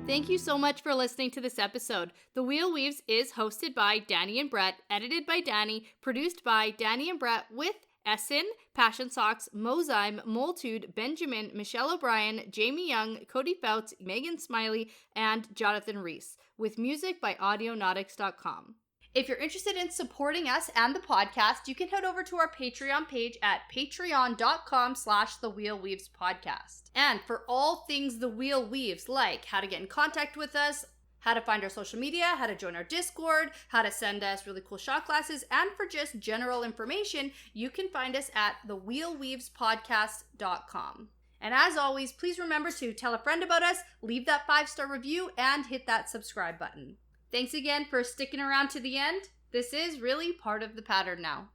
Thank you so much for listening to this episode. The Wheel Weaves is hosted by Dani and Brett, edited by Dani, produced by Dani and Brett with Essen, Passion Socks, Mozyme, Moltude, Benjamin, Michelle O'Brien, Jamie Young, Cody Fouts, Megan Smiley, and Jonathan Reese, with music by Audionautics.com. If you're interested in supporting us and the podcast, you can head over to our Patreon page at patreon.com/thewheelweavespodcast. And for all things The Wheel Weaves, like how to get in contact with us, how to find our social media, how to join our Discord, how to send us really cool shot glasses, and for just general information, you can find us at thewheelweavespodcast.com. And as always, please remember to tell a friend about us, leave that 5-star review, and hit that subscribe button. Thanks again for sticking around to the end. This is really part of the pattern now.